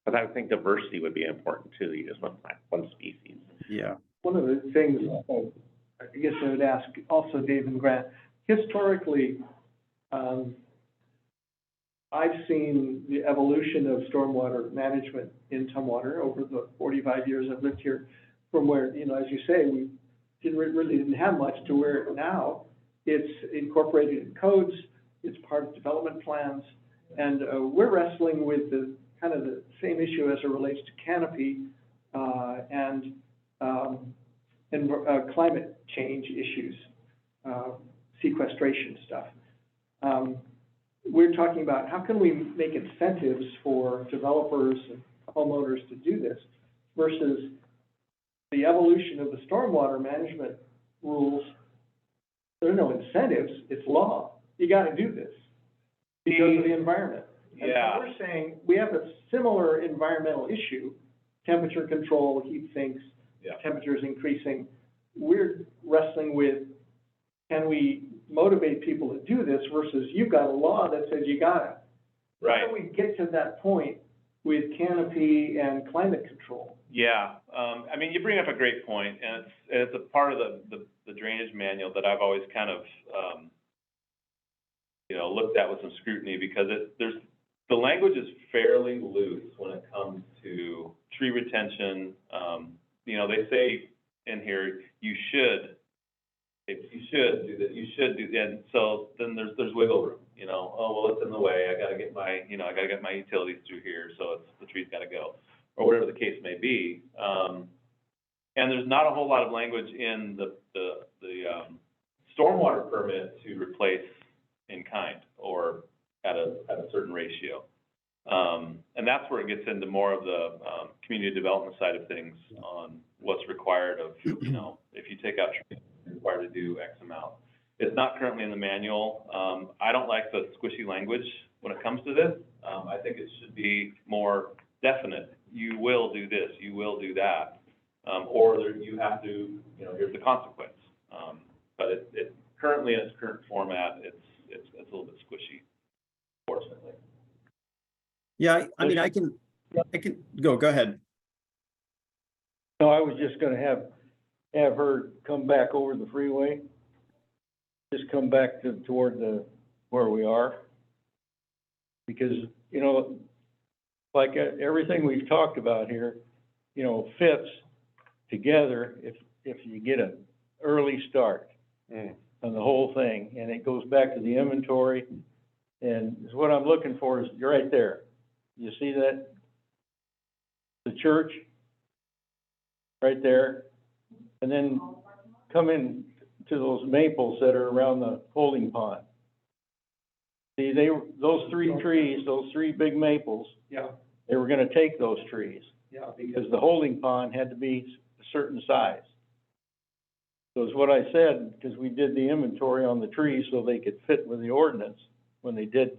Because I would think diversity would be important too, you just want plant, one species. Yeah. One of the things, I guess I would ask also Dave and Grant, historically, I've seen the evolution of stormwater management in Tumwater over the 45 years I've lived here, from where, you know, as you say, we really didn't have much to where now it's incorporated in codes, it's part of development plans, and we're wrestling with the kind of the same issue as it relates to canopy and climate change issues, sequestration stuff. We're talking about how can we make incentives for developers and homeowners to do this versus the evolution of the stormwater management rules. There are no incentives, it's law. You gotta do this because of the environment. And so Yeah. we're saying we have a similar environmental issue, temperature control, heat sinks, Yeah. temperatures increasing. We're wrestling with, can we motivate people to do this versus you've got a law that says you gotta. How Right. do we get to that point with canopy and climate control? Yeah, I mean, you bring up a great point, and it's a part of the drainage manual that I've always kind of, you know, looked at with some scrutiny, because the language is fairly loose when it comes to tree retention. You know, they say in here, you should do that, and so then there's wiggle room, you know, oh, well, it's in the way, I gotta get my utilities through here, so the tree's gotta go, or whatever the case may be. And there's not a whole lot of language in the stormwater permit to replace in kind or at a certain ratio. And that's where it gets into more of the community development side of things on what's required of, you know, if you take out trees, you're required to do X amount. It's not currently in the manual. I don't like the squishy language when it comes to this. I think it should be more definite. You will do this, you will do that. Or you have to, you know, here's the consequence. But it currently in its current format, it's a little bit squishy, fortunately. Yeah, I mean, I can, go ahead. No, I was just gonna have her come back over the freeway. Just come back toward where we are. Because, you know, like everything we've talked about here, you know, fits together if you get an early start on the whole thing, and it goes back to the inventory. And what I'm looking for is, you're right there. You see that? The church, right there. And then come in to those maples that are around the holding pond. See, those three trees, those three big maples, Yeah, they were gonna take those trees yeah, because the holding pond had to be a certain size. So it's what I said, because we did the inventory on the trees so they could fit with the ordinance when they did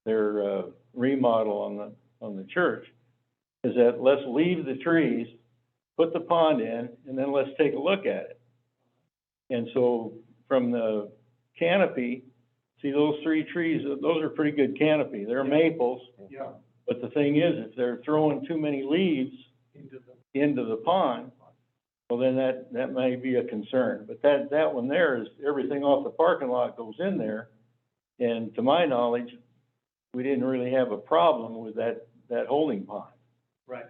their remodel on the church, is that let's leave the trees, put the pond in, and then let's take a look at it. And so from the canopy, see those three trees, those are pretty good canopy. They're maples, yeah. but the thing is, if they're throwing too many leaves into the pond, well, then that may be a concern. But that one there is, everything off the parking lot goes in there. And to my knowledge, we didn't really have a problem with that holding pond, Right.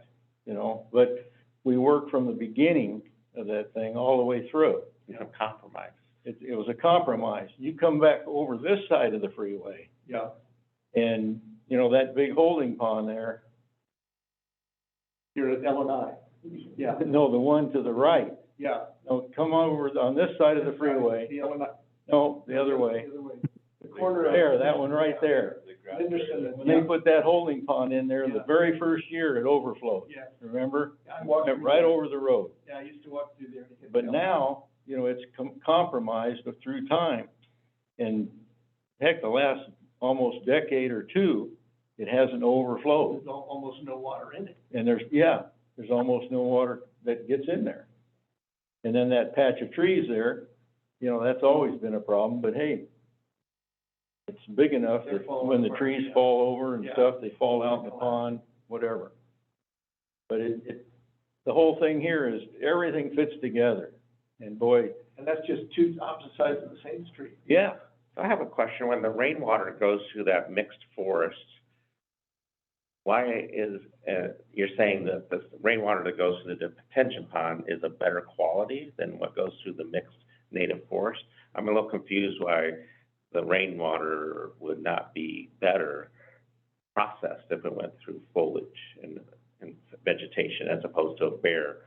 you know? But we worked from the beginning of that thing all the way through. You know, compromise. It was a compromise. You come back over this side of the freeway, Yeah, and, you know, that big holding pond there, you're at L&I. Yeah, no, the one to the right. yeah. No, come over on this side of the freeway. The L&I. No, the other way. The other way. The corner of. There, that one right there. Henderson. When they put that holding pond in there, the Yeah. very first year, it overflowed. Yeah. Remember? I walked Went through right there. over the road. Yeah, I used to walk through there. to hit But the now, you know, it's compromised through time. And heck, the last almost decade or two, it hasn't overflowed. There's almost no water in it. And there's almost no water that gets in there. And then that patch of trees there, you know, that's always been a problem, but hey, it's big enough They're that falling when the apart, trees yeah. fall over and Yeah. stuff, they fall out in the pond, whatever. But the whole thing here is everything fits together. And boy, And that's just two opposite sides of the same street. yeah, I have a question. When the rainwater goes through that mixed forest, why is, you're saying that the rainwater that goes through the detention pond is a better quality than what goes through the mixed native forest? I'm a little confused why the rainwater would not be better processed if it went through foliage and vegetation as opposed to a bare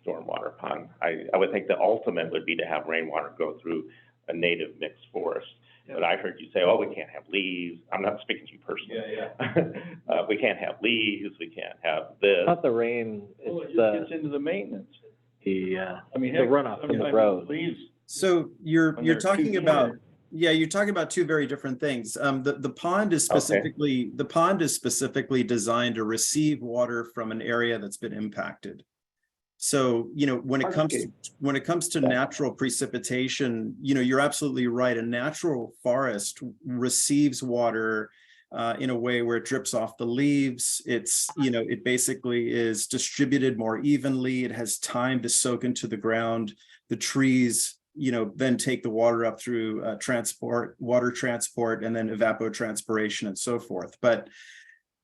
stormwater pond. I would think the ultimate would be to have rainwater go through a native mixed forest. But I heard you say, oh, we can't have leaves. I'm not speaking to you personally. Yeah, We can't have leaves, we can't have this. Not the rain, well, it it's just gets into the maintenance. the I mean, the heck, runoff from the sometimes road. leaves So you're when they're talking too about, short. yeah, you're talking about two very different things. The pond is Okay. specifically designed to receive water from an area that's been impacted. So, you know, when it comes to natural precipitation, you know, you're absolutely right. A natural forest receives water in a way where it drips off the leaves. It's, you know, it basically is distributed more evenly. It has time to soak into the ground. The trees, you know, then take the water up through water transport, and then evapotranspiration and so forth. But,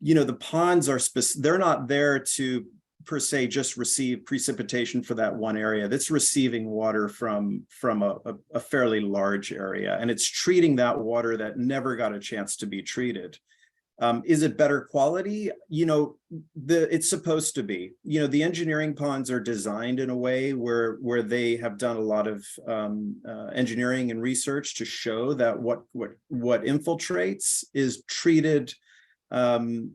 you know, the ponds are they're not there to per se just receive precipitation for that one area. That's receiving water from a fairly large area, and it's treating that water that never got a chance to be treated. Is it better quality? You know, it's supposed to be. You know, the engineering ponds are designed in a way where they have done a lot of engineering and research to show that what infiltrates is treated to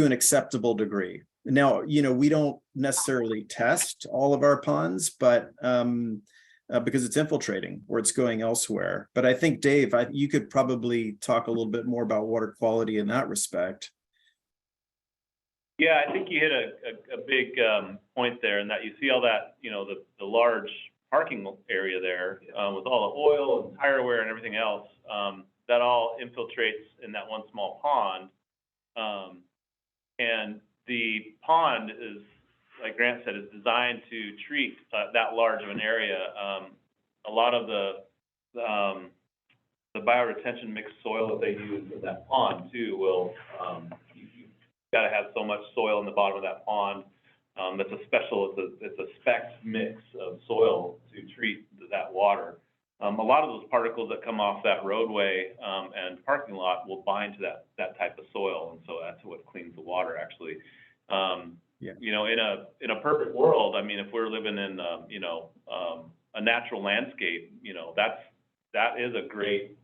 an acceptable degree. Now, you know, we don't necessarily test all of our ponds, but because it's infiltrating or it's going elsewhere. But I think, Dave, you could probably talk a little bit more about water quality in that respect. Yeah, I think you hit a big point there, in that you see all that, you know, the large parking area there with all the oil and tire wear and everything else, that all infiltrates in that one small pond. And the pond is, like Grant said, is designed to treat that large of an area. A lot of the bioretention mixed soil that they use in that pond too will, you've got to have so much soil in the bottom of that pond. That's it's a spec mix of soil to treat that water. A lot of those particles that come off that roadway and parking lot will bind to that type of soil, and so that's what cleans the water actually. Yeah. You know, in a perfect world, I mean, if we're living in you know, a natural landscape, you know, that is a great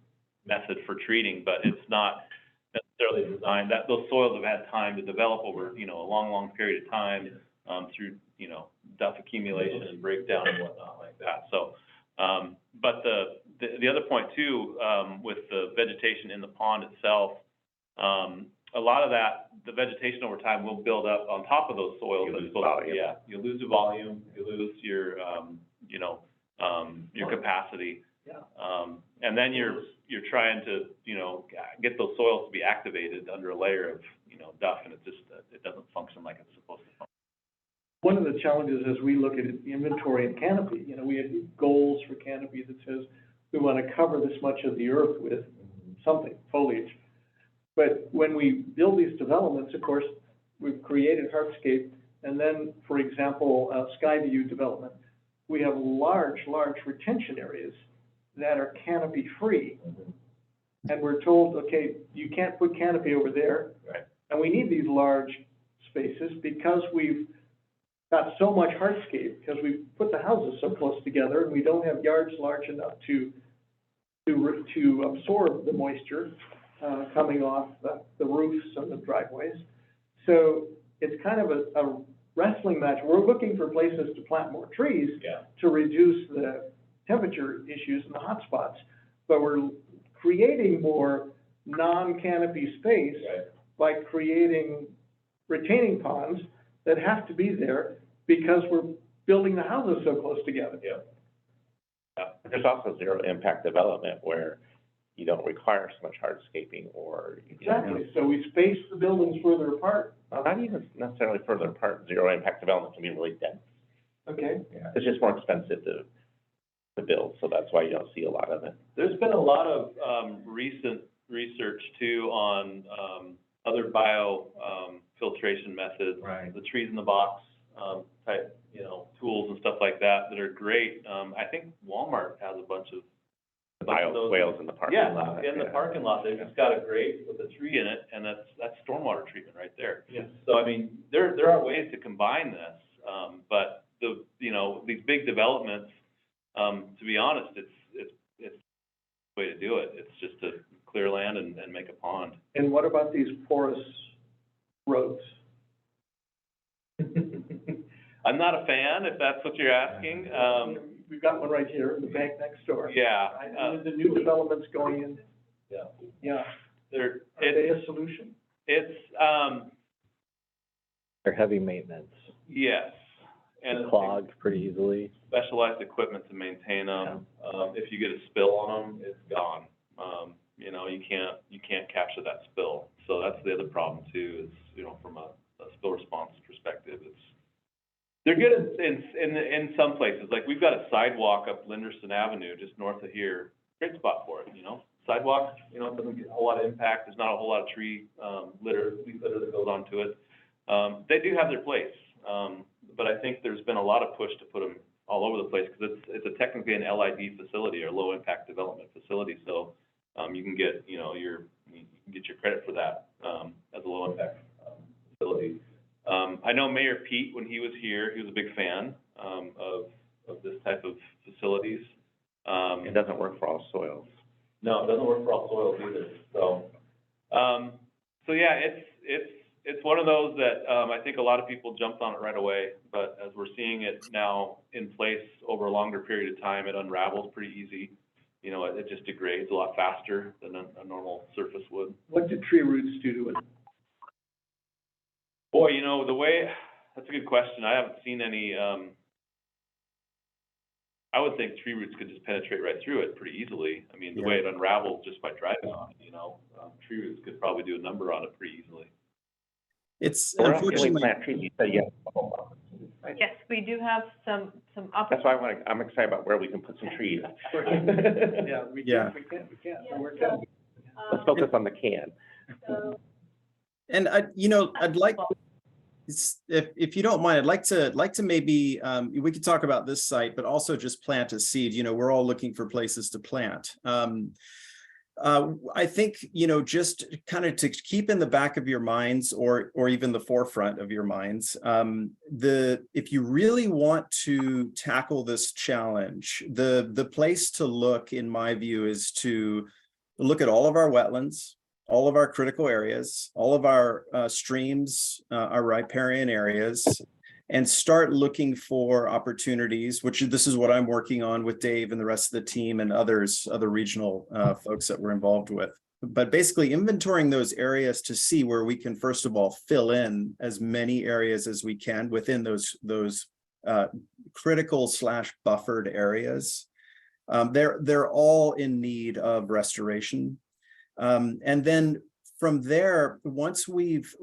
method for treating, but it's not necessarily designed. Those soils have had time to develop over, you know, a long period of time through, you know, dust accumulation and breakdown and whatnot like that. So, but the other point too, with the vegetation in the pond itself, a lot of that, the vegetation over time will build up on top of those soils. You lose volume. Yeah, you lose the volume, you lose your, you know, your capacity. Yeah. And then you're trying to, you know, get those soils to be activated under a layer of, you know, duff, and it doesn't function like it's supposed to function. One of the challenges as we look at inventory and canopy, you know, we have goals for canopy that says we want to cover this much of the earth with something, foliage. But when we build these developments, of course, we've created hardscape, and then, for example, Skyview development, we have large retention areas that are canopy-free. And we're told, okay, you can't put canopy over there. Right. And we need these large spaces because we've got so much hardscape, because we put the houses so close together, and we don't have yards large enough to absorb the moisture coming off the roofs and the driveways. So it's kind of a wrestling match. We're looking for places to plant more trees to reduce the temperature issues in the hot spots, but we're creating more non-canopy space by creating retaining ponds that have to be there because we're building the houses so close together. There's also zero impact development where you don't require so much hardscaping or. Exactly, so we space the buildings further apart, Well, not even necessarily further apart, zero impact development can be really dense. okay? It's just more expensive to build, so that's why you don't see a lot of it. There's been a lot of, recent research too on, other filtration methods. Right. The trees in the box, type, tools and stuff like that are great. I think Walmart has a bunch of. Swales in the parking lot. Yeah, in the parking lot, they've just got a grate with a tree in it, and that's stormwater treatment right there. Yes. So, I mean, there are ways to combine this, but these big developments, to be honest, it's the way to do it. It's just to clear land and make a pond. And what about these porous roads? I'm not a fan, if that's what you're asking. We've got one right here, the bank next door. Yeah. And the new developments going in. Yeah. Yeah. There, Are they a solution? it's, They're heavy maintenance, yes. And it's clogged pretty easily. specialized equipment to maintain them. If you get a spill on them, it's gone. You can't capture that spill. So that's the other problem too, is, from a spill response perspective, they're good in some places. Like, we've got a sidewalk up Linderson Avenue, just north of here. Great spot for it, Sidewalk, it doesn't get a whole lot of impact. There's not a whole lot of tree, leaf litter that goes onto it. They do have their place. But I think there's been a lot of push to put them all over the place, because it's technically an LID facility, or low impact development facility. So, you can get, you can get your credit for that, as a low impact, facility. I know Mayor Pete, when he was here, he was a big fan, of this type of facilities. It doesn't work for all soils. No, it doesn't work for all soils either. So, yeah, it's one of those that, I think a lot of people jumped on it right away, but as we're seeing it now in place over a longer period of time, it unravels pretty easy. It just degrades a lot faster than a normal surface would. What did tree roots do to it? Boy, that's a good question. I haven't seen any, I would think tree roots could just penetrate right through it pretty easily. I mean, the way it unravels just by driving on it, tree roots could probably do a number on it pretty easily. It's We're not unfortunately. really plant trees, you said yes. Yes, we do have some That's why I'm excited about where we can put some trees. Yeah, we Yeah. can. So we're good. Let's focus on the can. And I'd like, if you don't mind, I'd like to maybe, we could talk about this site, but also just plant a seed. We're all looking for places to plant. I think, just kind of to keep in the back of your minds, or even the forefront of your minds, if you really want to tackle this challenge, the place to look, in my view, is to look at all of our wetlands, all of our critical areas, all of our streams, our riparian areas, and start looking for opportunities, which this is what I'm working on with Dave and the rest of the team and other regional folks that we're involved with. But basically inventorying those areas to see where we can, first of all, fill in as many areas as we can within those critical / buffered areas. They're all in need of restoration. And then from there, once we've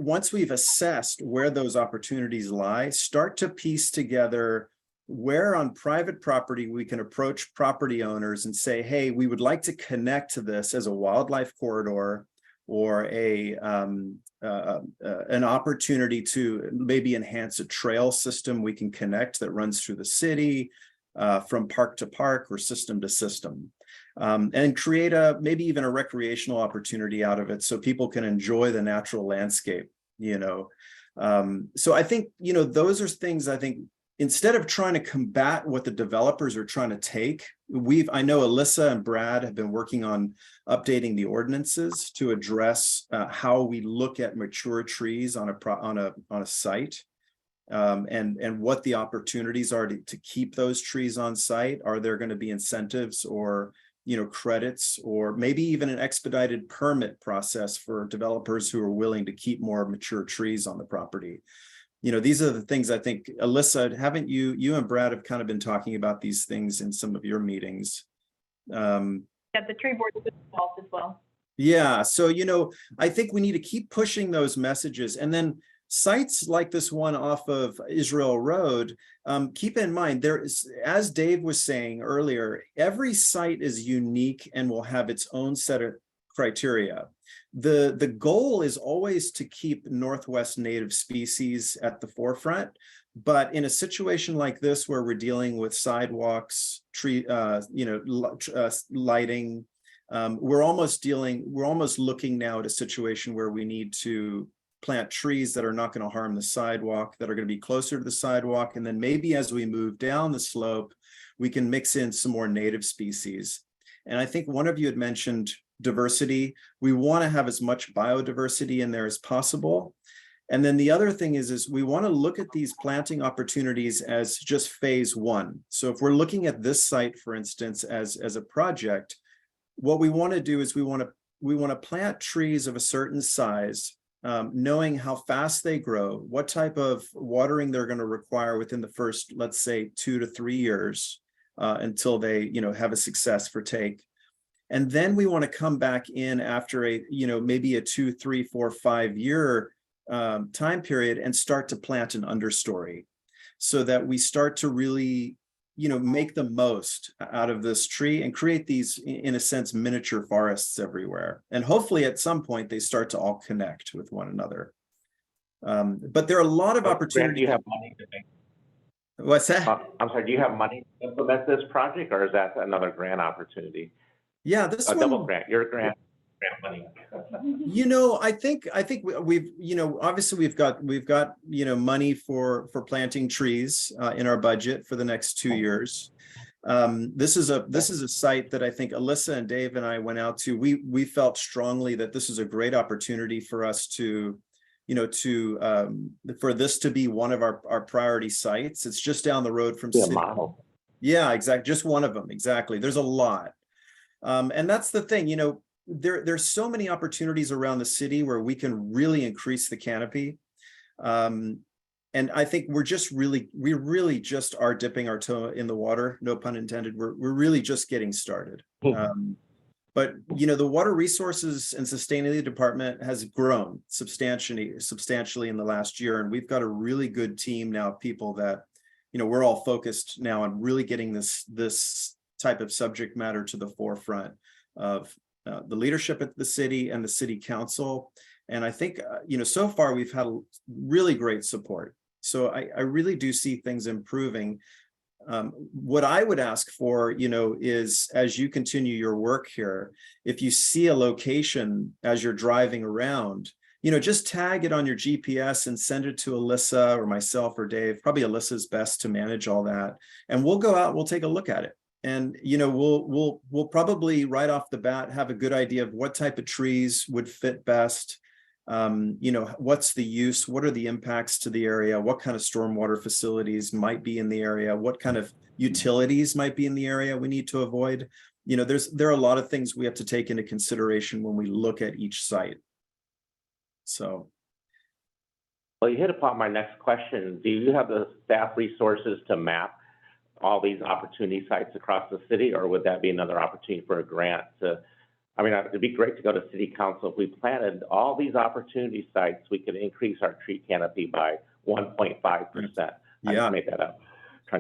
assessed where those opportunities lie, start to piece together where on private property we can approach property owners and say, hey, we would like to connect to this as a wildlife corridor, or an opportunity to maybe enhance a trail system we can connect that runs through the city, from park to park or system to system. And create maybe even a recreational opportunity out of it, so people can enjoy the natural landscape, So I think, those are things, I think, instead of trying to combat what the developers are trying to take, I know Alyssa and Brad have been working on updating the ordinances to address how we look at mature trees on a site. And what the opportunities are to keep those trees on site. Are there going to be incentives or credits, or maybe even an expedited permit process for developers who are willing to keep more mature trees on the property. These are the things I think, Alyssa, haven't you and Brad have kind of been talking about these things in some of your meetings. Yeah, the tree board is involved as well. Yeah, so, I think we need to keep pushing those messages. And then sites like this one off of Israel Road, keep in mind, there is, as Dave was saying earlier, every site is unique and will have its own set of criteria. The goal is always to keep Northwest native species at the forefront. But in a situation like this, where we're dealing with sidewalks, tree, lighting, we're almost looking now at a situation where we need to plant trees that are not going to harm the sidewalk, that are going to be closer to the sidewalk. And then maybe as we move down the slope, we can mix in some more native species. And I think one of you had mentioned diversity. We want to have as much biodiversity in there as possible. And then the other thing is we want to look at these planting opportunities as just phase one. So if we're looking at this site, for instance, as a project, what we want to do is we want to plant trees of a certain size, knowing how fast they grow, what type of watering they're going to require within the first, let's say, 2 to 3 years, until they, have a success for take. And then we want to come back in after maybe a 2, 3, 4, 5 year time period and start to plant an understory, so that we start to really, make the most out of this tree and create these, in a sense, miniature forests everywhere. And hopefully at some point they start to all connect with one another. But there are a lot of opportunities. Do you have money to make? What's that? I'm sorry, do you have money to implement this project, or is that another grant opportunity? Yeah, this A one, double grant, your grant money. I think we've, obviously we've got, money for planting trees in our budget for the next 2 years. This is a site that I think Alyssa and Dave and I went out to. We felt strongly that this is a great opportunity for us to, for this to be one of our priority sites. It's just down the road from city. Model. Yeah, exactly. Just one of them. Exactly. There's a lot. And that's the thing, there's so many opportunities around the city where we can really increase the canopy. And I think we really just are dipping our toe in the water, no pun intended. We're really just getting started. But the Water Resources and Sustainability Department has grown substantially in the last year. And we've got a really good team now of people that, we're all focused now on really getting this type of subject matter to the forefront of the leadership at the city and the city council. And I think, so far we've had really great support. So I really do see things improving. What I would ask for, is as you continue your work here, if you see a location as you're driving around, just tag it on your GPS and send it to Alyssa or myself or Dave. Probably Alyssa's best to manage all that. And we'll go out, we'll take a look at it. And, we'll probably right off the bat have a good idea of what type of trees would fit best. What's the use? What are the impacts to the area? What kind of stormwater facilities might be in the area? What kind of utilities might be in the area we need to avoid? There are a lot of things we have to take into consideration when we look at each site. So. Well, you hit upon my next question. Do you have the staff resources to map all these opportunity sites across the city, or would that be another opportunity for a grant to, it'd be great to go to city council. If we planted all these opportunity sites, we could increase our tree canopy by 1.5%. I just made that up. I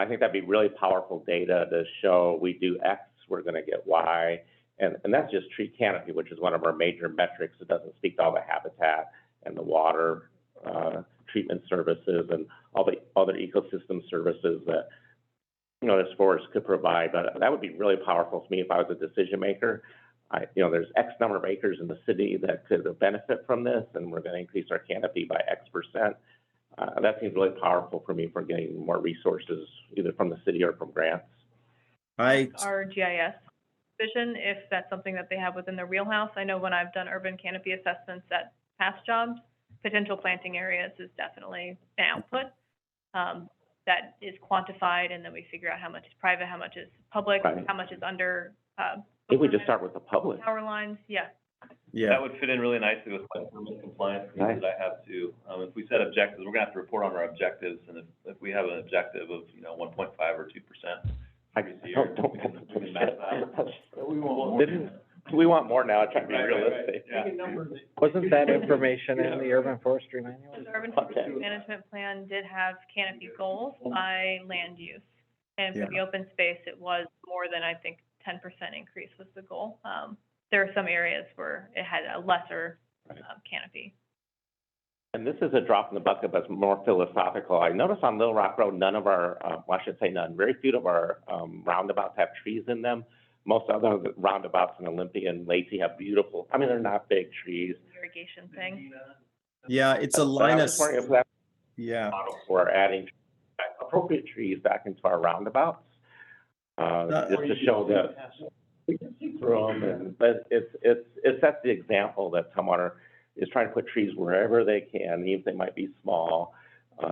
think that'd be really powerful data to show we do X, we're gonna get Y. And that's just tree canopy, which is one of our major metrics. It doesn't speak to all the habitat and the water treatment services and all the other ecosystem services that, this forest could provide. But that would be really powerful for me if I was a decision maker. There's X number of acres in the city that could benefit from this, and we're going to increase our canopy by X%. That seems really powerful for me for getting more resources, either from the city or from grants. Our GIS vision, if that's something that they have within their wheelhouse. I know when I've done urban canopy assessments at past jobs, potential planting areas is definitely an output that is quantified, and then we figure out how much is private, how much is public, Right. how much is under I think we just start with the public. Power lines, yeah. Yeah, That would fit in really nicely with my permit compliance needs that I have too. If we set objectives, we're gonna have to report on our objectives, and if we have an objective of, 1.5 or 2%. We can match that. We want more now, trying to be Right, realistic. Yeah. Wasn't that information in the urban forestry manual? The urban forestry management plan did have canopy goals by land use. And for the open space, it was more than, I think, 10% increase was the goal. There are some areas where it had a lesser canopy. And this is a drop in the bucket, but it's more philosophical. I noticed on Little Rock Road, none of our, well, I should say none, very few of our roundabouts have trees in them. Most other roundabouts in Olympia and Lacey have beautiful, I mean, they're not big trees. Irrigation thing. yeah, it's a But I line of, was wondering if that's yeah. a model for adding appropriate trees back into our roundabouts. Just to show that we can see through them, and, but it sets the example that Tumwater is trying to put trees wherever they can, even if they might be small,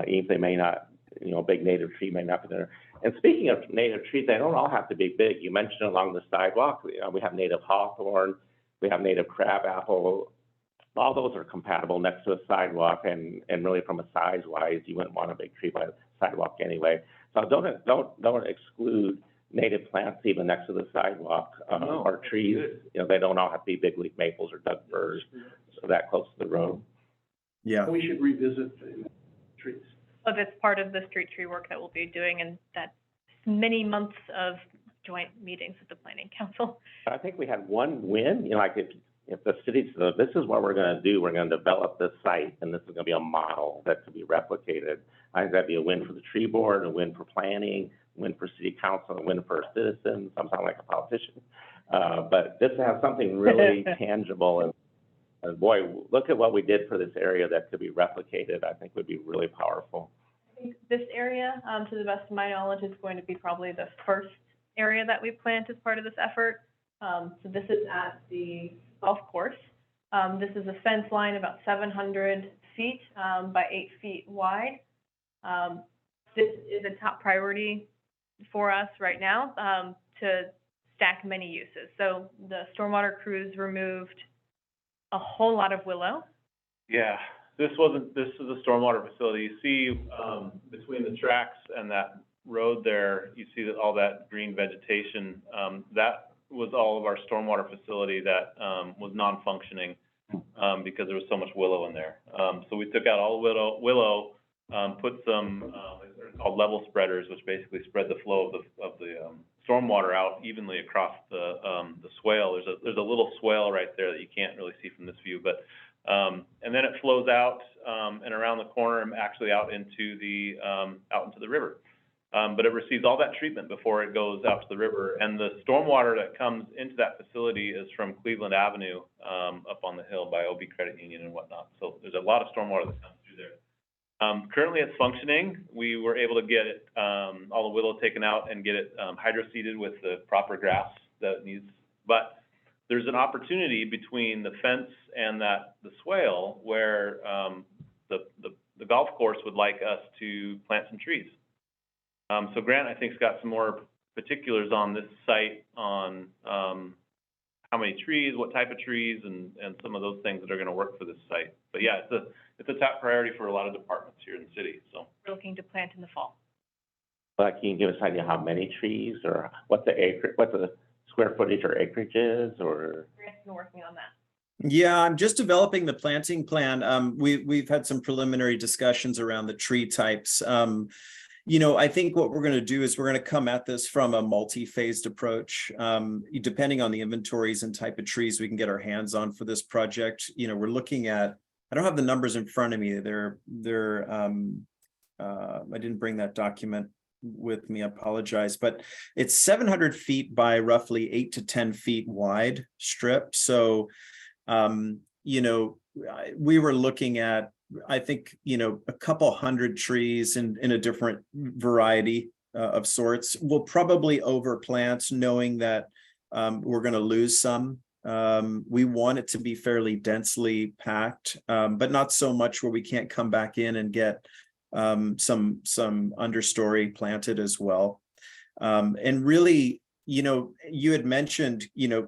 even if they may not, a big native tree may not be there. And speaking of native trees, they don't all have to be big. You mentioned along the sidewalk, we have native hawthorn, we have native crabapple. All those are compatible next to a sidewalk, and really from a size-wise, you wouldn't want a big tree by the sidewalk anyway. So don't exclude native plants even next to the sidewalk, or trees. They don't all have to be big leaf maples or Doug firs, so that close to the road. Yeah, We should revisit the trees. So that's part of the street tree work that we'll be doing, and that's many months of joint meetings with the planning council. I think we had one win, like if the city said, this is what we're gonna do, we're gonna develop this site, and this is gonna be a model that could be replicated. I think that'd be a win for the tree board, a win for planning, a win for city council, a win for citizens. I'm sounding like a politician. But this has something really tangible, and boy, look at what we did for this area that could be replicated, I think would be really powerful. I think this area, to the best of my knowledge, is going to be probably the first area that we plant as part of this effort. So this is at the golf course. This is a fence line about 700 feet by 8 feet wide. This is a top priority for us right now to stack many uses. So the stormwater crews removed a whole lot of willow. Yeah, this is a stormwater facility. You see, between the tracks and that road there, you see that all that green vegetation, that was all of our stormwater facility that, was non-functioning, because there was so much willow in there. So we took out all the willow, put some, they're called level spreaders, which basically spread the flow of the stormwater out evenly across the swale. There's a little swale right there that you can't really see from this view, but, and then it flows out, and around the corner and actually out into the river. But it receives all that treatment before it goes out to the river. And the stormwater that comes into that facility is from Cleveland Avenue, up on the hill by OB Credit Union and whatnot. So there's a lot of stormwater that comes through there. Currently it's functioning. We were able to get it, all the willow taken out and get it, hydro-seeded with the proper grass that it needs. But there's an opportunity between the fence and the swale where, the golf course would like us to plant some trees. So Grant, I think, has got some more particulars on this site on, how many trees, what type of trees, and some of those things that are gonna work for this site. But yeah, it's a top priority for a lot of departments here in the city, so. We're looking to plant in the fall. Can you give us an idea how many trees, or what the square footage or acreage is, or? Grant's been working on that. Yeah, I'm just developing the planting plan. We've had some preliminary discussions around the tree types. I think what we're going to do is we're going to come at this from a multi-phased approach. Depending on the inventories and type of trees we can get our hands on for this project. We're looking at, I don't have the numbers in front of me. I didn't bring that document with me, I apologize, but it's 700 feet by roughly 8 to 10 feet wide strip. So, we were looking at, I think, a couple hundred trees in a different variety of sorts. We'll probably overplant, knowing that we're going to lose some. We want it to be fairly densely packed, but not so much where we can't come back in and get some understory planted as well. And really, you know, you had mentioned, you know,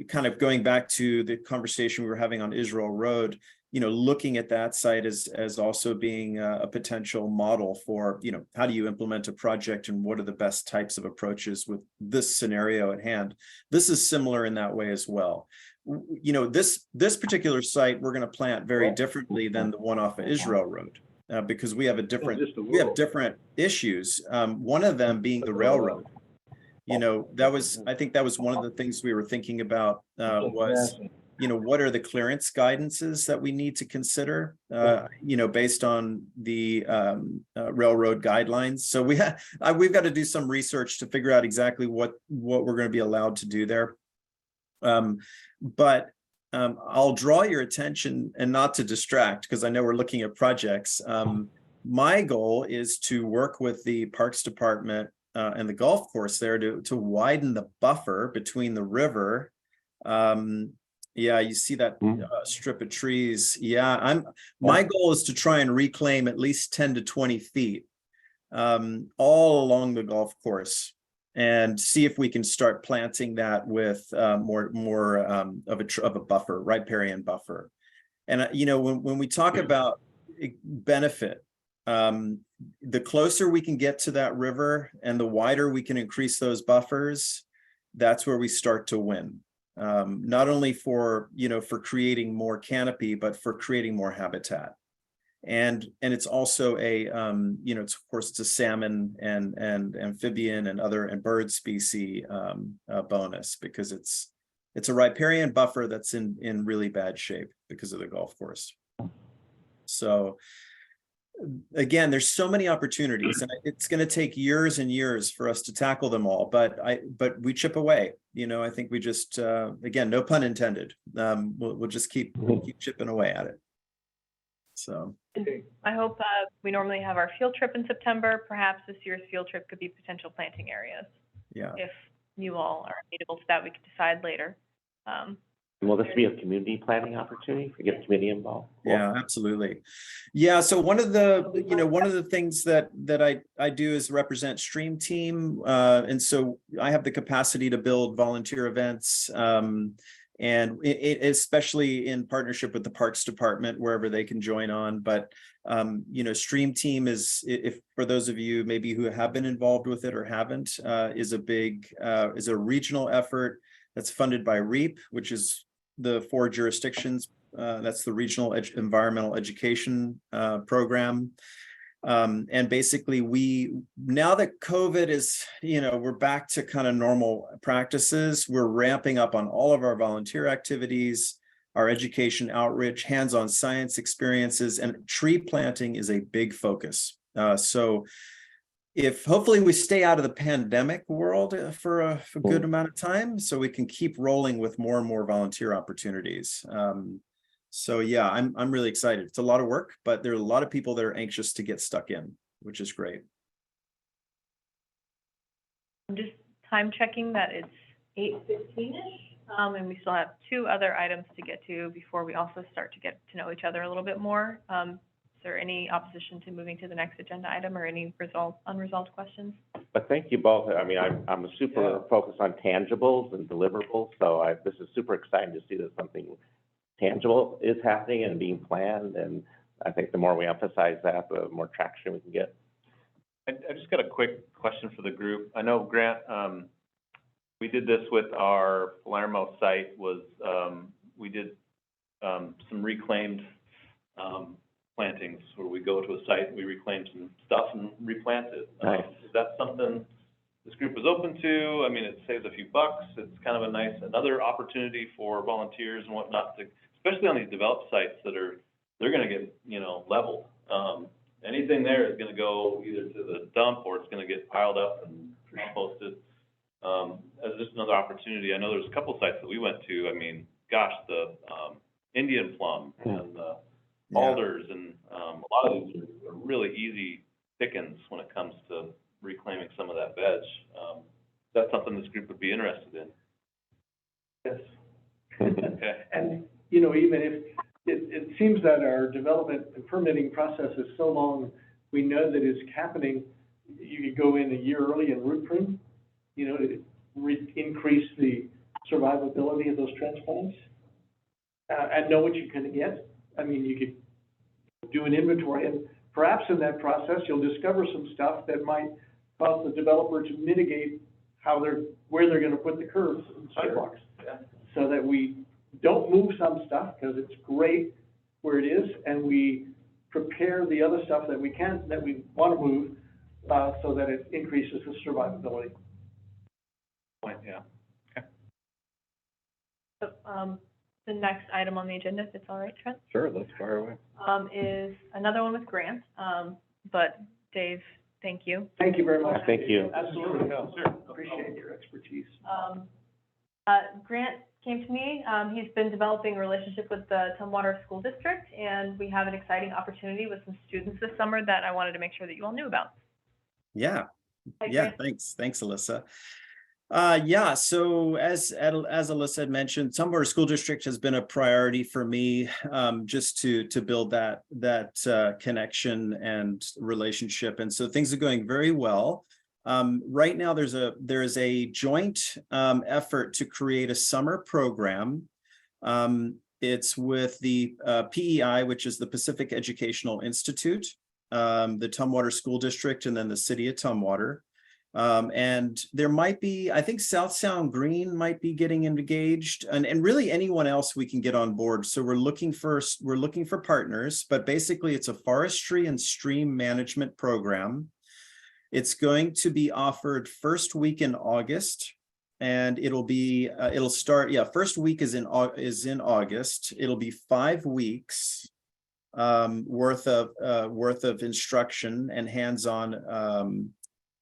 kind of going back to the conversation we were having on Israel Road, you know, looking at that site as also being a potential model for, you know, how do you implement a project and what are the best types of approaches with this scenario at hand. This is similar in that way as well. You know, this particular site, we're going to plant very differently than the one off of Israel Road. Because we have different issues. One of them being the railroad. You know, I think that was one of the things we were thinking about, was, you know, what are the clearance guidances that we need to consider, you know, based on the railroad guidelines. So we've got to do some research to figure out exactly what we're going to be allowed to do there. But I'll draw your attention, and not to distract, because I know we're looking at projects. My goal is to work with the Parks Department and the golf course there to widen the buffer between the river. Yeah, you see that strip of trees. Yeah, my goal is to try and reclaim at least 10 to 20 feet all along the golf course, and see if we can start planting that with more of a buffer, riparian buffer. And you know, when we talk about benefit, the closer we can get to that river and the wider we can increase those buffers, that's where we start to win. Not only for, you know, for creating more canopy, but for creating more habitat. And it's also a you know, it's, of course, it's a salmon and amphibian and bird species bonus, because it's a riparian buffer that's in really bad shape because of the golf course. So again, there's so many opportunities, and it's going to take years and years for us to tackle them all, but we chip away. You know, I think we just again, no pun intended, we'll just keep chipping away at it. So I hope we normally have our field trip in September. Perhaps this year's field trip could be potential planting areas. Yeah. If you all are amenable to that, we could decide later. Will this be a community planning opportunity to get the community involved? Yeah, absolutely. Yeah, so one of the things that I do is represent Stream Team, and so I have the capacity to build volunteer events, and especially in partnership with the Parks Department, wherever they can join on. But you know, Stream Team is, if for those of you maybe who have been involved with it or haven't, is a regional effort that's funded by REAP, which is the 4 jurisdictions. That's the Regional Environmental Education Program. And basically now that COVID is, you know, we're back to kind of normal practices, we're ramping up on all of our volunteer activities, our education outreach, hands-on science experiences, and tree planting is a big focus. So if hopefully we stay out of the pandemic world for a good amount of time, so we can keep rolling with more and more volunteer opportunities. So yeah, I'm really excited. It's a lot of work, but there are a lot of people that are anxious to get stuck in, which is great. I'm just time checking that it's 8:15-ish, and we still have 2 other items to get to before we also start to get to know each other a little bit more. Is there any opposition to moving to the next agenda item, or any unresolved questions? But thank you both. I mean, I'm super focused on tangibles and deliverables, so this is super exciting to see that something tangible is happening and being planned, and I think the more we emphasize that, the more traction we can get. I just got a quick question for the group. I know, Grant, we did this with our Palermo site, we did some reclaimed plantings, where we go to a site, we reclaim some stuff and replant it. Nice. Is that something this group is open to? I mean, it saves a few bucks. It's kind of another opportunity for volunteers and whatnot, especially on these developed sites they're gonna get, you know, leveled. Anything there is gonna go either to the dump, or it's gonna get piled up and composted. As just another opportunity, I know there's a couple sites that we went to. I mean, gosh, the Indian plum and the alders, and a lot of these are really easy pickings when it comes to reclaiming some of that veg. That's something this group would be interested in. Yes. Okay. And, you know, even if it seems that our development and permitting process is so long, we know that it's happening. You could go in a year early and root prune. You know, increase the survivability of those transplants, and know what you're gonna get. I mean, you could do an inventory, and perhaps in that process, you'll discover some stuff that might cause the developer to mitigate where they're gonna put the curbs and sidewalks. Yeah. So that we don't move some stuff, because it's great where it is, and we prepare the other stuff that we wanna move, so that it increases the survivability. Point, yeah. So, the next item on the agenda, if it's all right, Trent, Sure, let's fire away. is another one with Grant. But Dave, thank you. Thank you very much. Thank you. Absolutely. Sure. Appreciate your expertise. Grant came to me. He's been developing a relationship with the Tumwater School District, and we have an exciting opportunity with some students this summer that I wanted to make sure that you all knew about. Yeah, Hi, yeah, Grant. thanks, Alyssa. Yeah, so as Alyssa had mentioned, Tumwater School District has been a priority for me, just to build that connection and relationship, and so things are going very well. Right now, there is a joint effort to create a summer program. It's with the PEI, which is the Pacific Educational Institute, the Tumwater School District, and then the City of Tumwater. And there might be, I think South Sound Green might be getting engaged, and really anyone else we can get on board. So we're looking for partners, but basically it's a forestry and stream management program. It's going to be offered first week in August, and it'll start, first week is in August. It'll be 5 weeks worth of instruction and hands-on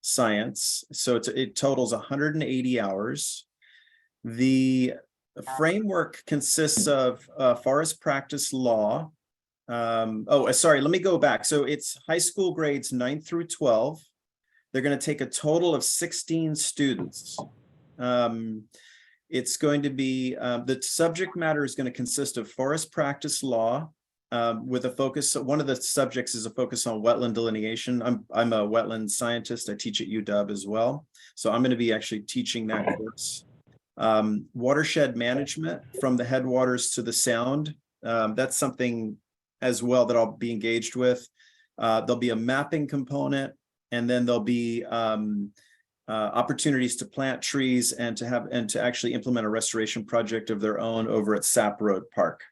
science. So it totals 180 hours. The framework consists of forest practice law. Sorry, let me go back. So it's high school grades 9 through 12. They're going to take a total of 16 students. It's going to be, the subject matter is going to consist of forest practice law, with a focus. One of the subjects is a focus on wetland delineation. I'm a wetland scientist. I teach at UW as well. So I'm going to be actually teaching that course. Watershed management from the headwaters to the sound. That's something as well that I'll be engaged with. There'll be a mapping component, and then there'll be opportunities to plant trees and to actually implement a restoration project of their own over at Sap Road Park.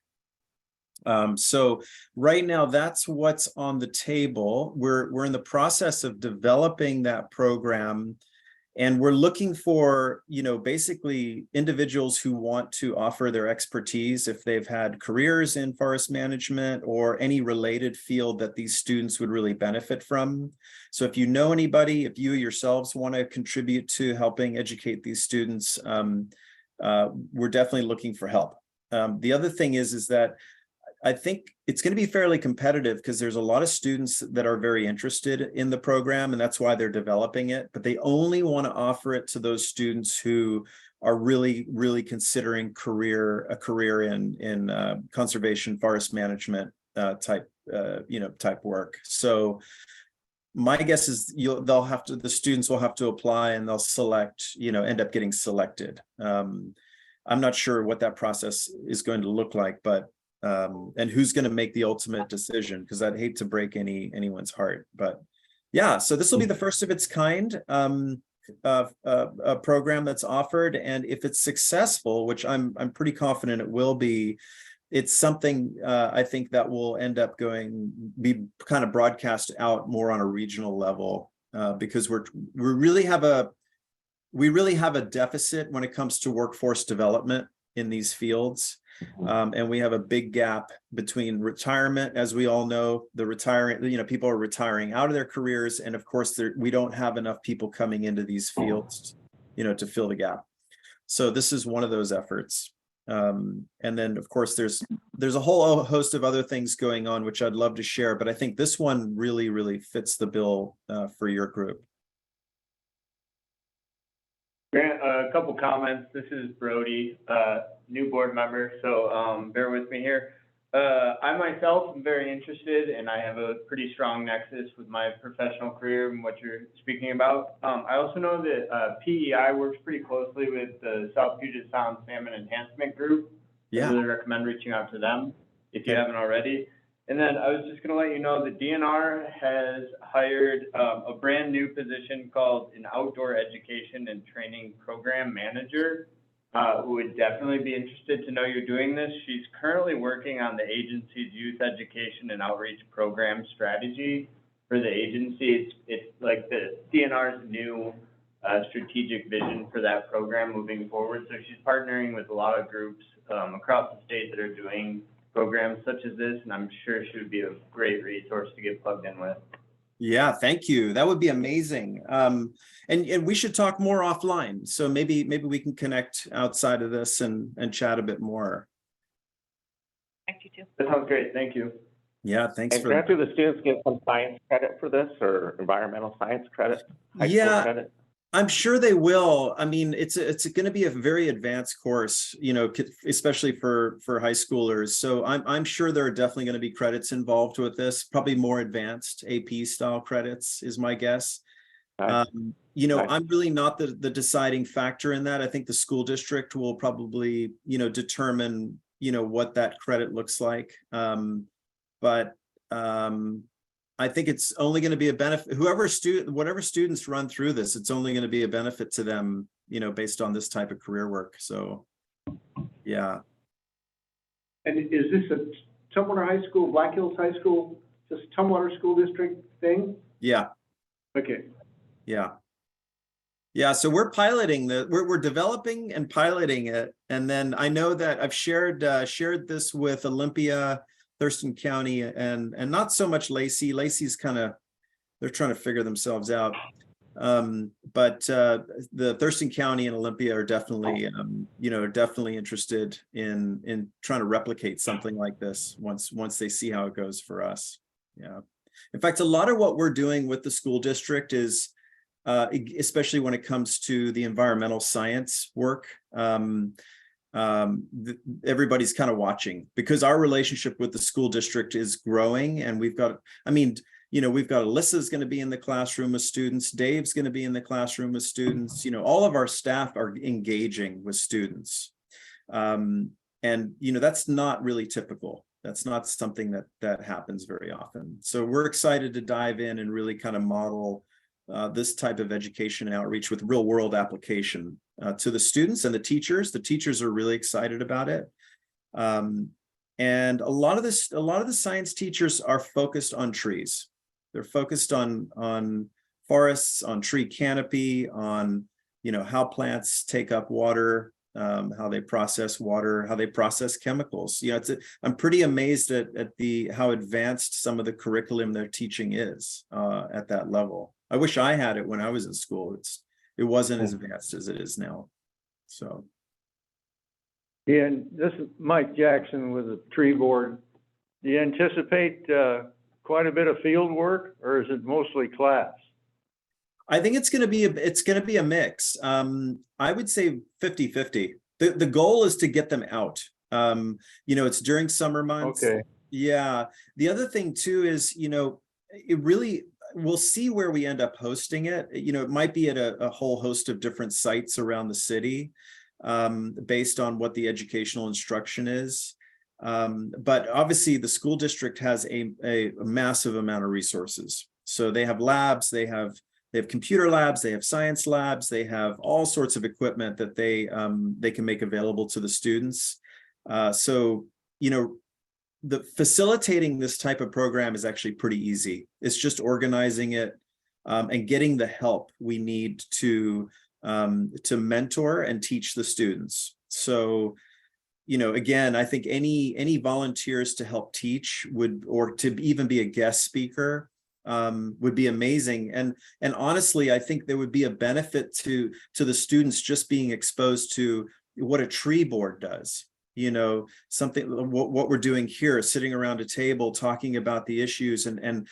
So right now that's what's on the table. We're in the process of developing that program, and we're looking for, basically individuals who want to offer their expertise if they've had careers in forest management or any related field that these students would really benefit from. So if you know anybody, if you yourselves want to contribute to helping educate these students, we're definitely looking for help. The other thing is that I think it's going to be fairly competitive because there's a lot of students that are very interested in the program, and that's why they're developing it, but they only want to offer it to those students who are really, really considering a career in conservation, forest management type work. So my guess is the students will have to apply, and they'll select, end up getting selected. I'm not sure what that process is going to look like, but and who's going to make the ultimate decision, because I'd hate to break anyone's heart. But yeah, so this will be the first of its kind a program that's offered, and if it's successful, which I'm pretty confident it will be, it's something I think that will end up be kind of broadcast out more on a regional level, because we really have a deficit when it comes to workforce development in these fields. And we have a big gap between retirement, as we all know, people are retiring out of their careers. And of course, we don't have enough people coming into these fields, to fill the gap. So this is one of those efforts. And then of course, there's a whole host of other things going on, which I'd love to share, but I think this one really, really fits the bill for your group. Grant, a couple comments. This is Brody, new board member, so bear with me here. I myself am very interested, and I have a pretty strong nexus with my professional career and what you're speaking about. I also know that PEI works pretty closely with the South Puget Sound Salmon Enhancement Group. I Yeah. really recommend reaching out to them if you Okay. haven't already. And then I was just gonna let you know that DNR has hired a brand new position called an Outdoor Education and Training Program Manager, who would definitely be interested to know you're doing this. She's currently working on the agency's youth education and outreach program strategy for the agency. It's like the DNR's new strategic vision for that program moving forward. So she's partnering with a lot of groups across the state that are doing programs such as this, and I'm sure she would be a great resource to get plugged in with. Yeah, thank you. That would be amazing. And we should talk more offline. So maybe we can connect outside of this and chat a bit more. Thank you too. That sounds great, thank you. Yeah, thanks And for Grant, that. do the students get some science credit for this or environmental science credit? High school Yeah, credit? I'm sure they will. I mean, it's going to be a very advanced course, you know, especially for high schoolers. So I'm sure there are definitely going to be credits involved with this, probably more advanced AP style credits is my guess. Nice. You know, Nice. I'm really not the deciding factor in that. I think the school district will probably, you know, determine, you know, what that credit looks like. But I think it's only going to be a benefit, whatever students run through this, it's only going to be a benefit to them, you know, based on this type of career work. So, yeah. And is this a Tumwater High School, Black Hills High School, just Tumwater School District thing? Yeah. Okay. Yeah. Yeah, so we're piloting we're developing and piloting it. And then I know that I've shared this with Olympia, Thurston County, and not so much Lacey. Lacey's they're trying to figure themselves out. But the Thurston County and Olympia are definitely, you know, definitely interested in trying to replicate something like this once they see how it goes for us. Yeah. In fact, a lot of what we're doing with the school district is, especially when it comes to the environmental science work, everybody's kind of watching because our relationship with the school district is growing, and we've got, I mean, you know, we've got Alyssa's going to be in the classroom with students, Dave's going to be in the classroom with students, you know, all of our staff are engaging with students. And, you know, that's not really typical. That's not something that happens very often. So we're excited to dive in and really kind of model this type of education and outreach with real world application to the students and the teachers. The teachers are really excited about it. And a lot of the science teachers are focused on trees. They're focused on forests, on tree canopy, on, you know, how plants take up water, how they process water, how they process chemicals. You know, I'm pretty amazed at how advanced some of the curriculum they're teaching is at that level. I wish I had it when I was in school. It wasn't as advanced as it is now. So. Yeah, and this is Mike Jackson with the tree board. Do you anticipate quite a bit of field work, or is it mostly class? I think it's going to be a mix. I would say 50-50. The goal is to get them out. You know, it's during summer months. Okay. Yeah. The other thing too is, you know, we'll see where we end up hosting it. You know, it might be at a whole host of different sites around the city, based on what the educational instruction is. But obviously the school district has a massive amount of resources. So they have labs, they have computer labs, they have science labs, they have all sorts of equipment that they can make available to the students. So, you know, the facilitating this type of program is actually pretty easy. It's just organizing it and getting the help we need to mentor and teach the students. So, you know, again, I think any volunteers to help teach or to even be a guest speaker would be amazing. And honestly, I think there would be a benefit to the students just being exposed to what a tree board does. You know, something what we're doing here, sitting around a table talking about the issues and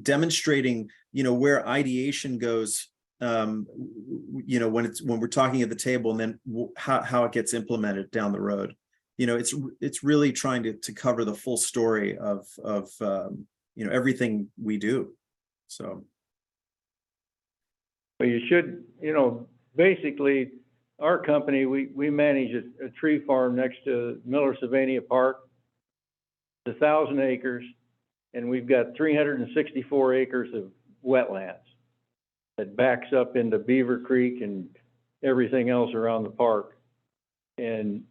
demonstrating, you know, where ideation goes, you know, when we're talking at the table, and then how it gets implemented down the road. you know, it's really trying to cover the full story of, you know, everything we do. So, But you should, you know, basically, our company, we manage a tree farm next to Miller Sylvania Park. It's 1,000 acres, and we've got 364 acres of wetlands that backs up into Beaver Creek and everything else around the park. And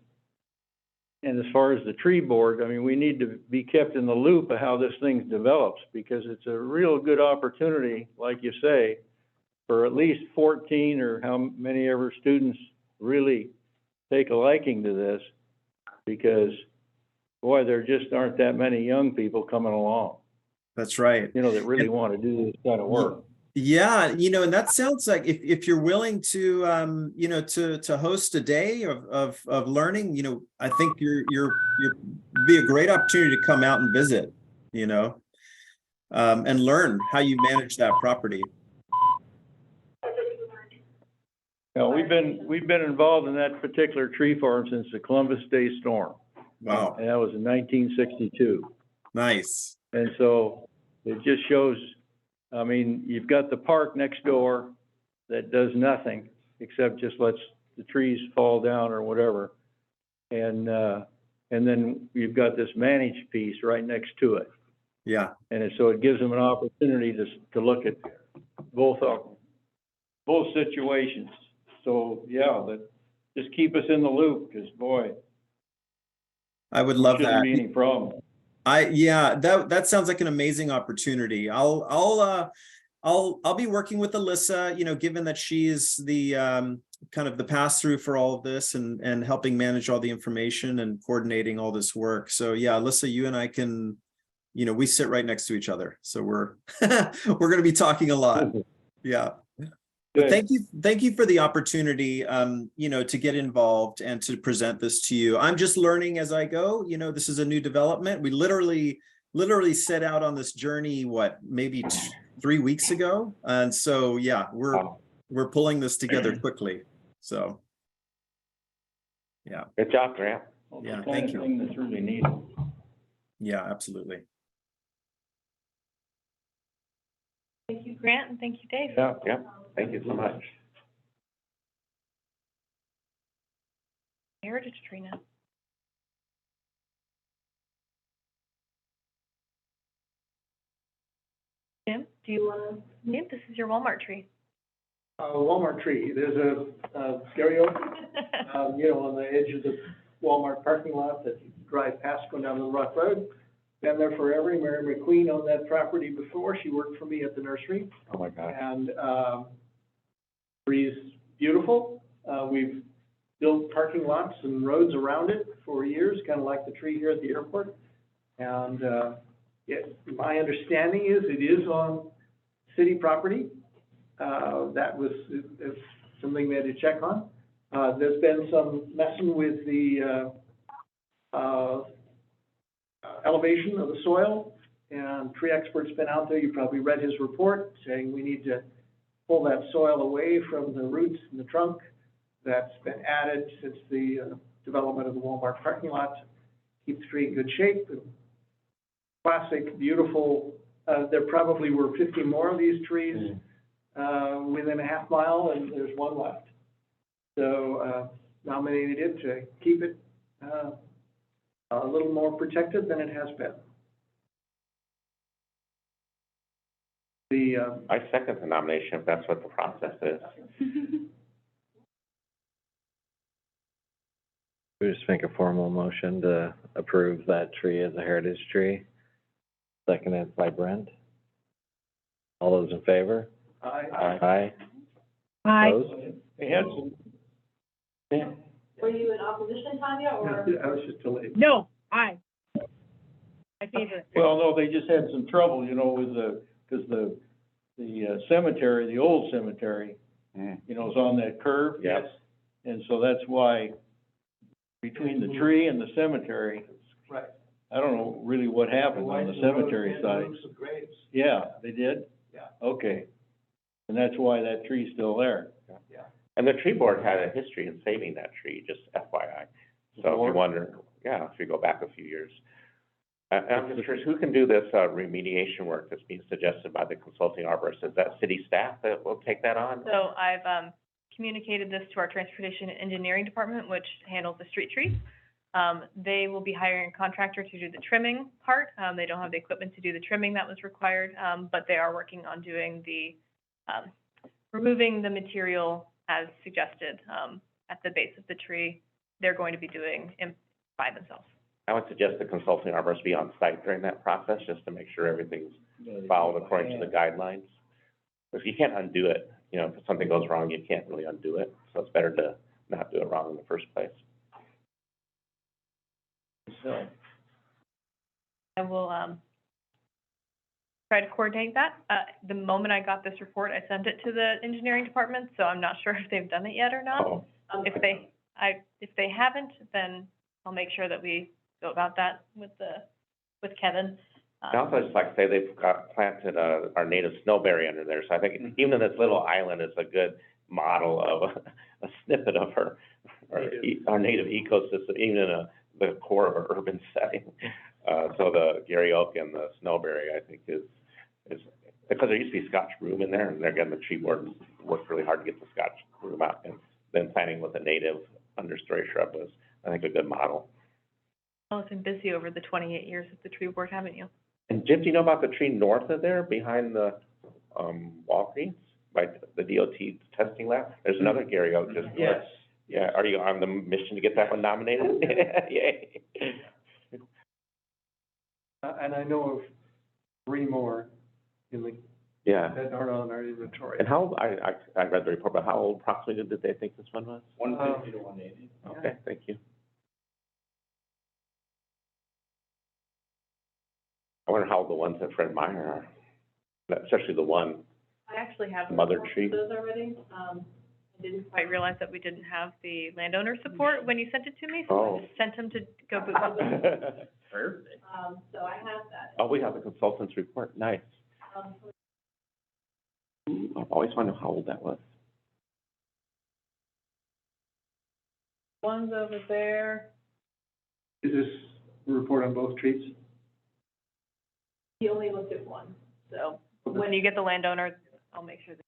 as far as the tree board, I mean, we need to be kept in the loop of how this thing develops, because it's a real good opportunity, like you say, for at least 14 or how many ever students really take a liking to this, because, boy, there just aren't that many young people coming along, that's right. you know, that really want to do this kind of work. Yeah, you know, and that sounds like if you're willing to, you know, to host a day of learning, you know, I think you're be a great opportunity to come out and visit, you know, and learn how you manage that property. Now, we've been involved in that particular tree farm since the Columbus Day storm. Wow, And that was in 1962. nice. And so it just shows, I mean, you've got the park next door that does nothing except just lets the trees fall down or whatever. And then you've got this managed piece right next to it. Yeah, And so it gives them an opportunity to look at both situations. So, yeah, just keep us in the loop, because, boy, I would love shouldn't that. be any problem. Yeah, that sounds like an amazing opportunity. I'll be working with Alyssa, you know, given that she is the kind of the pass through for all of this and helping manage all the information and coordinating all this work. So yeah, Alyssa, you and I can, you know, we sit right next to each other, so we're we're going to be talking a lot. Yeah. But thank you for the opportunity, you know, to get involved and to present this to you. I'm just learning as I go. You know, this is a new development. We literally set out on this journey, what, maybe 3 weeks ago, and so yeah, we're pulling this together quickly. So, yeah. Good job, Grant. Yeah, It's the thank kind you. of thing that's really needed. Yeah, absolutely. Thank you, Grant, and thank you, Dave. Yeah, thank you so much. Heritage tree now. Jim, do you want to, Jim, this is your Walmart tree. Walmart tree, there's a stereo, you know, on the edge of the Walmart parking lot that you drive past going down the Rock Road. Been there forever. Mary McQueen owned that property before. She worked for me at the nursery. Oh, my God. And tree's beautiful. We've built parking lots and roads around it for years, kind of like the tree here at the airport. And my understanding is it is on city property. That was something we had to check on. There's been some messing with the elevation of the soil, and tree expert's been out there. You probably read his report saying we need to pull that soil away from the roots and the trunk that's been added since the development of the Walmart parking lot. Keep the tree in good shape. Classic, beautiful. There probably were 50 more of these trees within a half mile, and there's one left. So nominated to keep it a little more protected than it has been. I second the nomination if that's what the process is. We just make a formal motion to approve that tree as a heritage tree. Seconded by Brent. All those in favor? Aye. Hi. Opposed? They had some, Were you in opposition, Tanya, or? I was just delayed. No, I. My favorite. well, no, they just had some trouble, you know, with because the cemetery, the old cemetery, you know, is on that curve. Yes. And so that's why between the tree and the cemetery, Right. I don't know really what happened on the cemetery side. Yeah, they did? Yeah. Okay. And that's why that tree's still there. And the tree board had a history in saving that tree, just FYI. So if you wonder, yeah, if you go back a few years. I'm just curious, who can do this, remediation work that's being suggested by the consulting arborist? Is that city staff that will take that on? So I've, communicated this to our transportation and engineering department, which handles the street trees. They will be hiring a contractor to do the trimming part. They don't have the equipment to do the trimming that was required, but they are working on doing the, removing the material as suggested, at the base of the tree. They're going to be doing by themselves. I would suggest the consulting arborist be on site during that process, just to make sure everything's followed according to the guidelines. Because you can't undo it, you know, if something goes wrong, you can't really undo it, so it's better to not do it wrong in the first place. So, I will, try to coordinate that. The moment I got this report, I sent it to the engineering department, so I'm not sure if they've done it yet or not. Oh, If they haven't, then I'll make sure that we go about that with Kevin. I also just like to say they've planted, our native snowberry under there, so I think even this little island is a good model of a snippet of our native ecosystem, even in the core of our urban setting. So the Gary Oak and the snowberry, I think is, because there used to be Scotch broom in there, and they're getting the tree board worked really hard to get the Scotch broom out, and then planting with a native understory shrub was, I think, a good model. Well, it's been busy over the 28 years of the tree board, haven't you? And Jim, do you know about the tree north of there, behind the, Walgreens, by the DOT testing lab? There's another Gary Oak just. yes. Yeah, are you on the mission to get that one nominated? Yay. And I know of three more in the, Yeah. that aren't on our inventory. And how, I read the report, but how old approximately did they think this one was? 150 to 180. Okay, thank you. I wonder how old the ones at Fred Meyer are, especially the one, I actually have Mother tree. those already. I didn't quite realize that we didn't have the landowner support when you sent it to me, so Oh. I just sent him to go boot. Perfect. So I have that. Oh, we have the consultant's report, nice. I've always wondered how old that was. One's over there. Is this a report on both trees? He only looked at one. So when you get the landowner, I'll make sure that,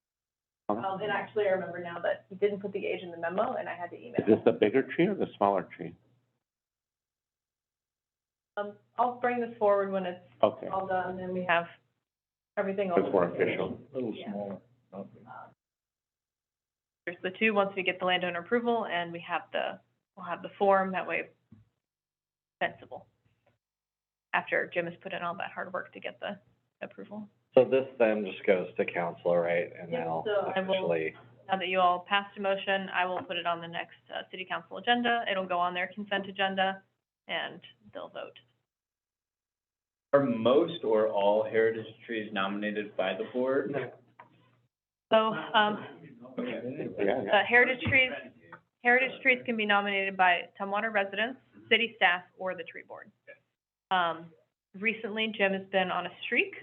And actually, I remember now that he didn't put the age in the memo, and I had to email Is this the bigger tree or the smaller tree? I'll bring this forward when it's Okay, all done, and we have everything. it's more official. A little Yeah. smaller. Okay. There's the two, once we get the landowner approval, and we'll have the form, that way it's sensible. After Jim has put in all that hard work to get the approval. So this then just goes to council, right? And Yep, they'll so I will- officially, Now that you all passed a motion, I will put it on the next, city council agenda. It'll go on their consent agenda, and they'll vote. Are most or all heritage trees nominated by the board? No. So, Okay. Yeah, heritage trees can be nominated by Tumwater residents, city staff, or the tree board. Recently, Jim has been on a streak.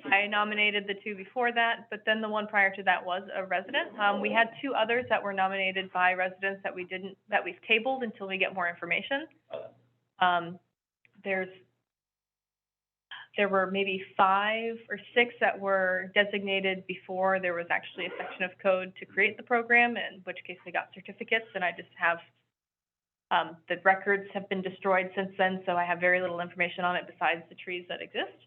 I nominated the two before that, but then the one prior to that was a resident. We had two others that were nominated by residents that we've tabled until we get more information. There were maybe 5 or 6 that were designated before there was actually a section of code to create the program, in which case they got certificates, and I just have, the records have been destroyed since then, so I have very little information on it besides the trees that exist.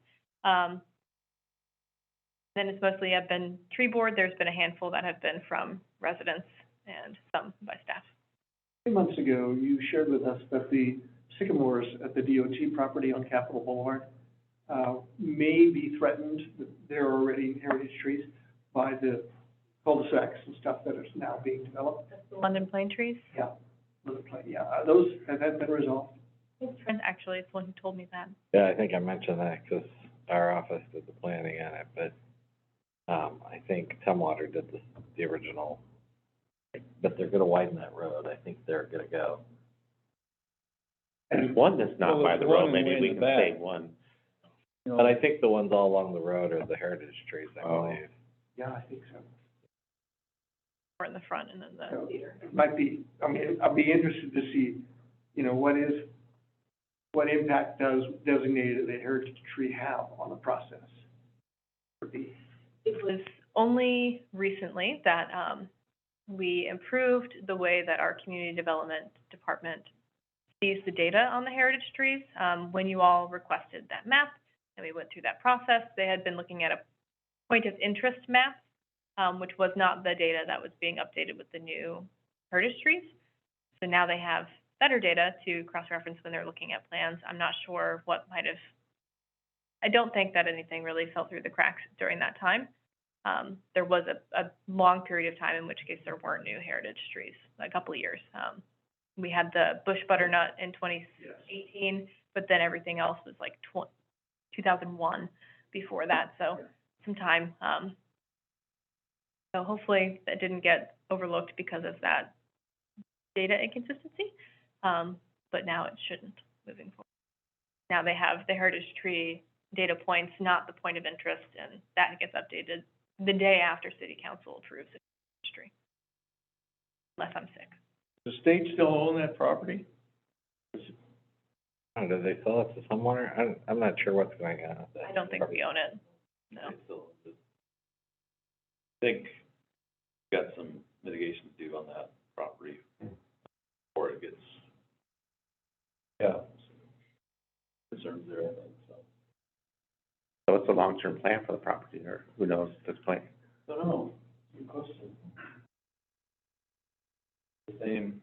Then it's mostly have been tree board. There's been a handful that have been from residents and some by staff. 2 months ago, you shared with us that the sycamores at the DOT property on Capitol Boulevard may be threatened, they're already heritage trees, by the cul-de-sacs and stuff that is now being developed. That's the London plane trees. Yeah, those, have that been resolved? Trent actually is the one who told me that. yeah, I think I mentioned that because our office did the planning on it, but, I think Tumwater did the original. But they're gonna widen that road. I think they're gonna go. There's one that's not Well, by the there's one road, maybe way in we the can back. save one. You know, But I think the ones all along the road are the heritage trees, I Oh. believe. Yeah, I think so. Or in the front and then the So cedar. it might be, I mean, I'd be interested to see you know, what impact does designated a heritage tree have on the process? It was only recently that we improved the way that our community development department sees the data on the heritage trees. When you all requested that map, and we went through that process, they had been looking at a point of interest map, which was not the data that was being updated with the new heritage trees. So now they have better data to cross-reference when they're looking at plans. I'm not sure what might have, I don't think that anything really fell through the cracks during that time. There was a long period of time in which case there weren't new heritage trees, a couple of years. We had the bush butternut in 2018, but then everything else was like 2001 before that, so some time. So hopefully that didn't get overlooked because of that data inconsistency, but now it shouldn't moving forward. Now they have the heritage tree data points, not the point of interest, and that gets updated the day after city council approves the heritage tree, unless I'm sick. Does the state still own that property? Oh, do they sell it to someone? I'm not sure what's going on with that. I don't think we own it, no. They still, I think, got some mitigation to do on that property before it gets, concerns there, I think, so. So what's the long-term plan for the property, or who knows at this point? Don't know, good question. The same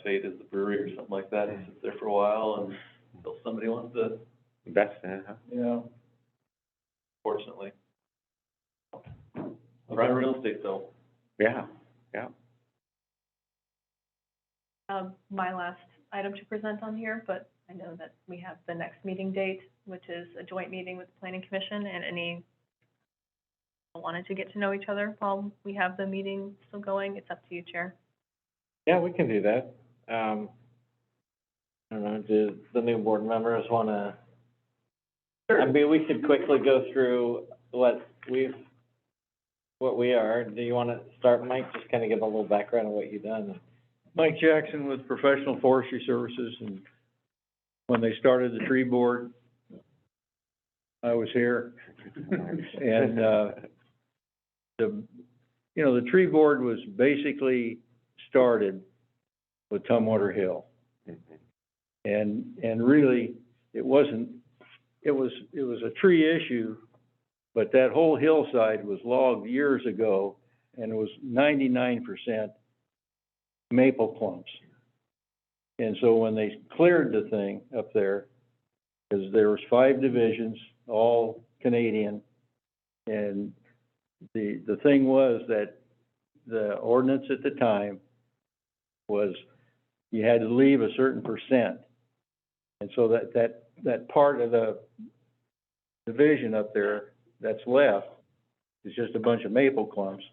fate as the brewery or something like that, it sits there for a while and until somebody wants to, Invest in it, huh? Yeah. fortunately. Private real estate though. Yeah, yeah. My last item to present on here, but I know that we have the next meeting date, which is a joint meeting with the planning commission, and any wanted to get to know each other while we have the meeting still going, it's up to you, Chair. Yeah, we can do that. I don't know, do the new board members wanna? I mean, we could quickly go through what we are. Do you wanna start, Mike? Just kinda give a little background on what you've done. Mike Jackson with Professional Forestry Services, and when they started the tree board, I was here. And, the tree board was basically started with Tumwater Hill. And really, it was a tree issue, but that whole hillside was logged years ago, and it was 99% maple clumps. And so when they cleared the thing up there, because there was 5 divisions, all Canadian, and the thing was that the ordinance at the time was you had to leave a certain percent. And so that part of the division up there that's left is just a bunch of maple clumps,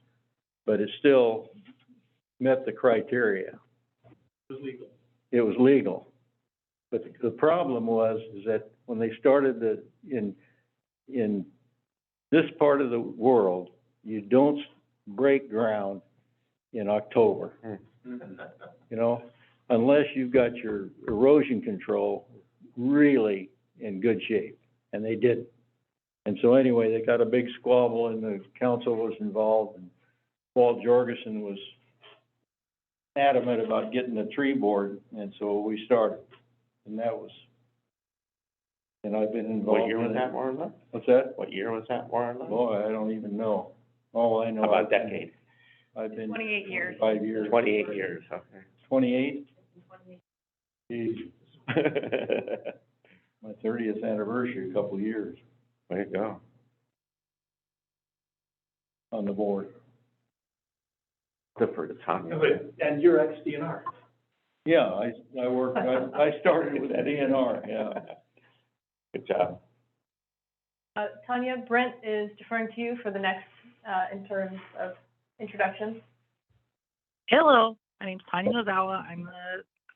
but it still met the criteria. It was legal. It was legal. But the problem is that when they started in this part of the world, you don't break ground in October. You know, unless you've got your erosion control really in good shape, and they didn't. And so anyway, they got a big squabble, and the council was involved, and Walt Jorgensen was adamant about getting the tree board, and so we started. And I've been involved. What year was in it. that, more or less? What's that? What year was that, more or less? Boy, I don't even know. All I know. How about decade? I've been. 28 years. 5 years. 28 years, okay. 28? Gee, my 30th anniversary, a couple of years Way to go. on the board. Good for the Tanya. And you're ex-DNR. Yeah, I started with the DNR, yeah. Good job. Tanya, Brent is deferring to you for the next, in terms of introductions. Hello, my name's Tanya Nozawa.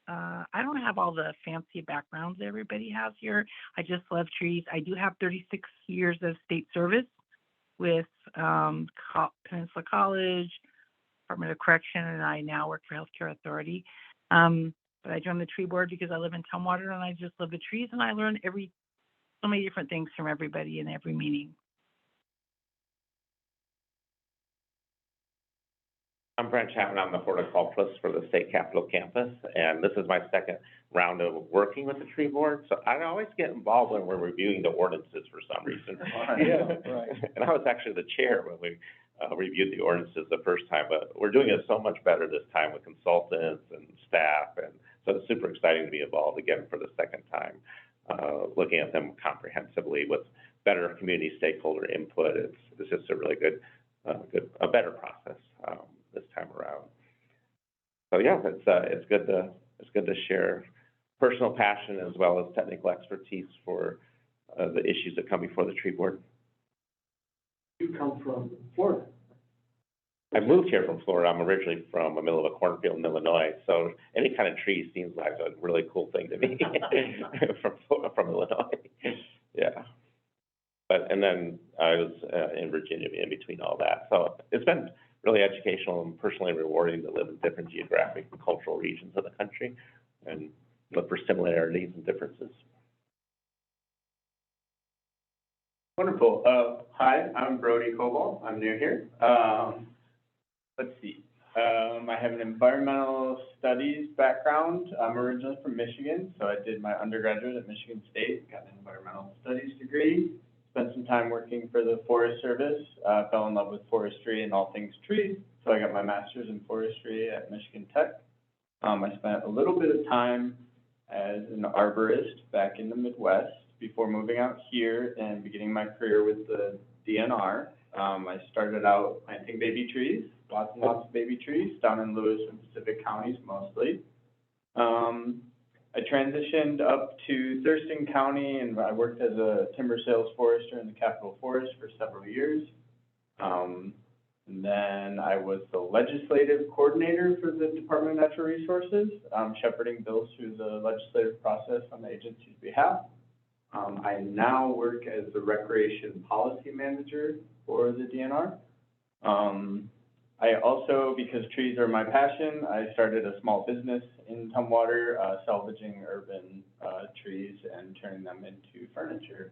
I don't have all the fancy backgrounds everybody has here. I just love trees. I do have 36 years of state service with Peninsula College, Department of Correction, and I now work for Healthcare Authority. But I joined the tree board because I live in Tumwater and I just love the trees, and I learn so many different things from everybody in every meeting. I'm Brent Chapman, I'm the horticulturist for the State Capitol campus, and this is my second round of working with the tree board. So I always get involved when we're reviewing the ordinances for some reason. Yeah, right. And I was actually the chair when we reviewed the ordinances the first time, but we're doing it so much better this time with consultants and staff, and so it's super exciting to be involved again for the second time, looking at them comprehensively with better community stakeholder input. It's just a really a better process this time around. So yeah, it's good to share personal passion as well as technical expertise for the issues that come before the tree board. You come from Florida. I moved here from Florida. I'm originally from the middle of a cornfield in Illinois, so any kind of tree seems like a really cool thing to me from Illinois. Yeah. And then I was in Virginia in between all that. So it's been really educational and personally rewarding to live in different geographic and cultural regions of the country and look for similarities and differences. Wonderful. Hi, I'm Brody Cobalt. I'm new here. Let's see. I have an environmental studies background. I'm originally from Michigan, so I did my undergraduate at Michigan State, got an environmental studies degree, spent some time working for the Forest Service, fell in love with forestry and all things trees, so I got my master's in forestry at Michigan Tech. I spent a little bit of time as an arborist back in the Midwest before moving out here and beginning my career with the DNR. I started out planting baby trees, lots and lots of baby trees down in Lewis and Pacific counties mostly. I transitioned up to Thurston County and I worked as a timber sales forester in the Capitol Forest for several years. And then I was the legislative coordinator for the Department of Natural Resources, shepherding bills through the legislative process on the agency's behalf. I now work as the recreation policy manager for the DNR. I also, because trees are my passion, I started a small business in Tumwater, salvaging urban trees and turning them into furniture.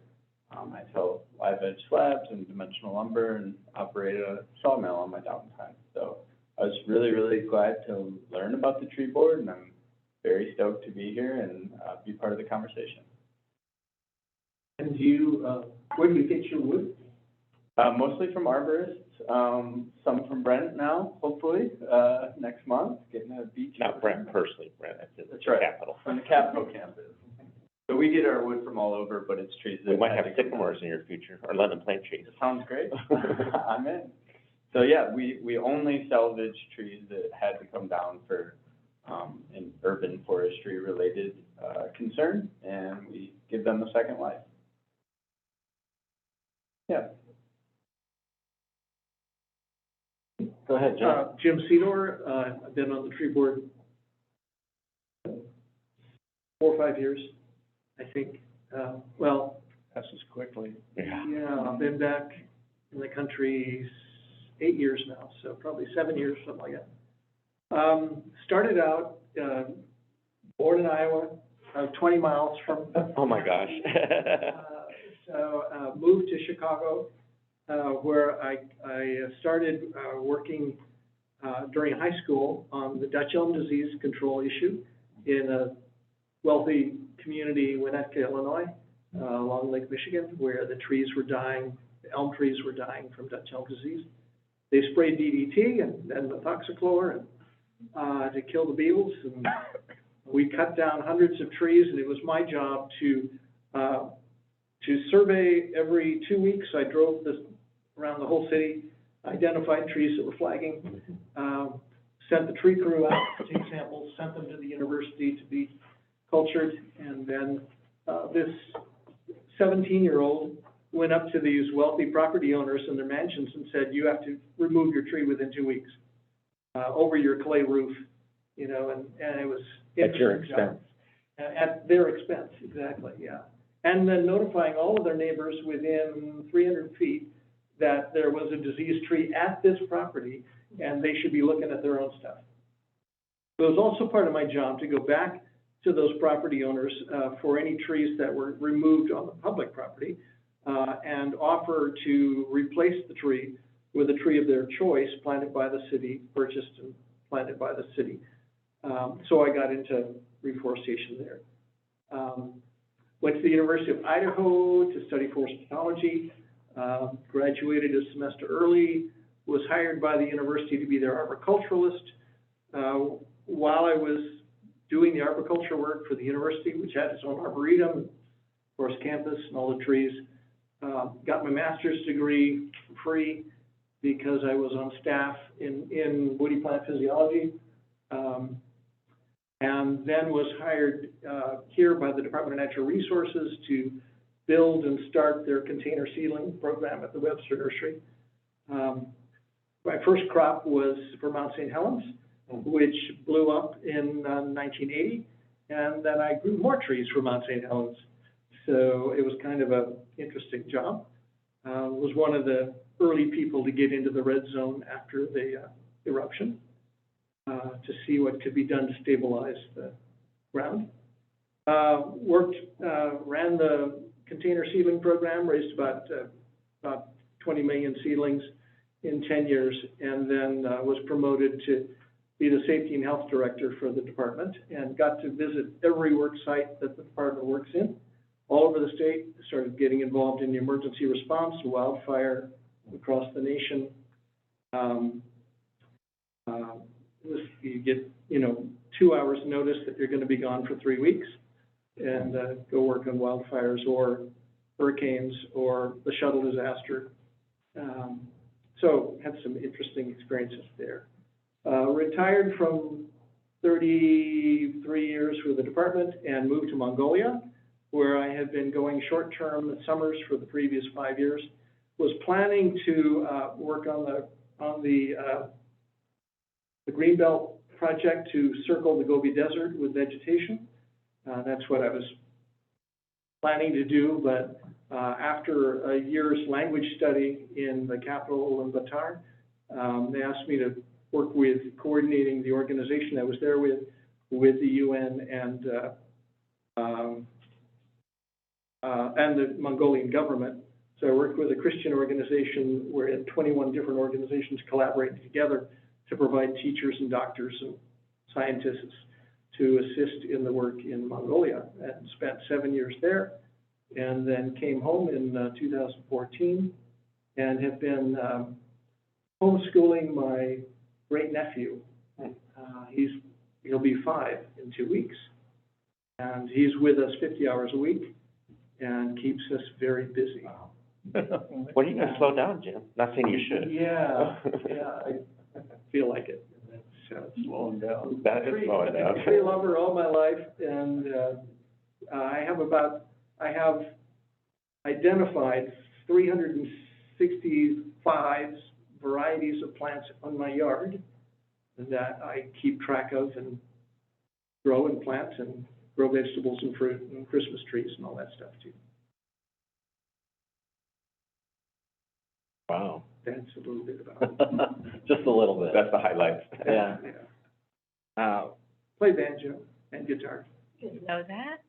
I sell live edge slabs and dimensional lumber and operate a sawmill on my downtime. So I was really, really glad to learn about the tree board, and I'm very stoked to be here and be part of the conversation. And where do you get your wood? Mostly from arborists, some from Brent now, hopefully, next month, getting a beach. Not Brent personally, Brent, at the That's right. Capitol. From the Capitol campus. So we get our wood from all over, but it's trees that. We might have sycamores in your future, or lemon plant trees. Sounds great. I'm in. So yeah, we only salvage trees that had to come down for, an urban forestry related, concern, and we give them a second life. Yeah. Go ahead, John. Jim Cedar, I've been on the tree board 4 or 5 years, I think. Passes quickly. Yeah, I've been back in the country 8 years now, so probably 7 years, something like that. Started out, born in Iowa, 20 miles from. Oh, my gosh. So moved to Chicago, where I started working during high school on the Dutch elm disease control issue in a wealthy community in Winnetka, Illinois, along Lake Michigan, where the trees were dying, the elm trees were dying from Dutch elm disease. They sprayed DDT and methoxychlor to kill the beetles, and we cut down hundreds of trees, and it was my job to survey every 2 weeks. I drove around the whole city, identified trees that were flagging, sent the tree crew out to take samples, sent them to the university to be cultured, and then this 17-year-old went up to these wealthy property owners in their mansions and said, you have to remove your tree within 2 weeks, over your clay roof, and it was. At your expense. At their expense, exactly, yeah. And then notifying all of their neighbors within 300 feet that there was a diseased tree at this property, and they should be looking at their own stuff. But it was also part of my job to go back to those property owners for any trees that were removed on the public property and offer to replace the tree with a tree of their choice, planted by the city, purchased and planted by the city. So I got into reforestation there. Went to the University of Idaho to study forest technology, graduated a semester early, was hired by the university to be their arboriculturalist. While I was doing the arboriculture work for the university, which had its own arboretum, of course, campus and all the trees, got my master's degree for free because I was on staff in woody plant physiology. And then was hired here by the Department of Natural Resources to build and start their container seedling program at the Webster Nursery. My first crop was for Mount St. Helens, which blew up in 1980, and then I grew more trees for Mount St. Helens. So it was kind of an interesting job. Was one of the early people to get into the red zone after the eruption. To see what could be done to stabilize the ground. Ran the container seedling program, raised about 20 million seedlings in 10 years, and then was promoted to be the safety and health director for the department, and got to visit every work site that the department works in, all over the state. Started getting involved in the emergency response to wildfire across the nation. You get, 2 hours notice that you're going to be gone for 3 weeks and go work on wildfires or hurricanes or the shuttle disaster. So had some interesting experiences there. Retired from 33 years with the department and moved to Mongolia, where I had been going short-term summers for the previous 5 years. Was planning to work on the Greenbelt project to circle the Gobi Desert with vegetation. That's what I was planning to do, but after a year's language study in the capital, Ulaanbaatar, they asked me to work with coordinating the organization I was there with the UN and the Mongolian government. So I worked with a Christian organization where 21 different organizations collaborated together to provide teachers and doctors and scientists to assist in the work in Mongolia, and spent 7 years there, and then came home in 2014 and have been homeschooling my great nephew. He'll be 5 in 2 weeks, and he's with us 50 hours a week and keeps us very busy. When are you gonna slow down, Jim? Not saying you should. Yeah, I feel like it. It's slowing down. That is slowing down. Tree lover all my life, and I have identified 365 varieties of plants on my yard that I keep track of and grow and plant and grow vegetables and fruit and Christmas trees and all that stuff too. Wow. That's a little bit about it. Just a little bit. That's the highlights. Yeah. Play banjo and guitar. Didn't know that.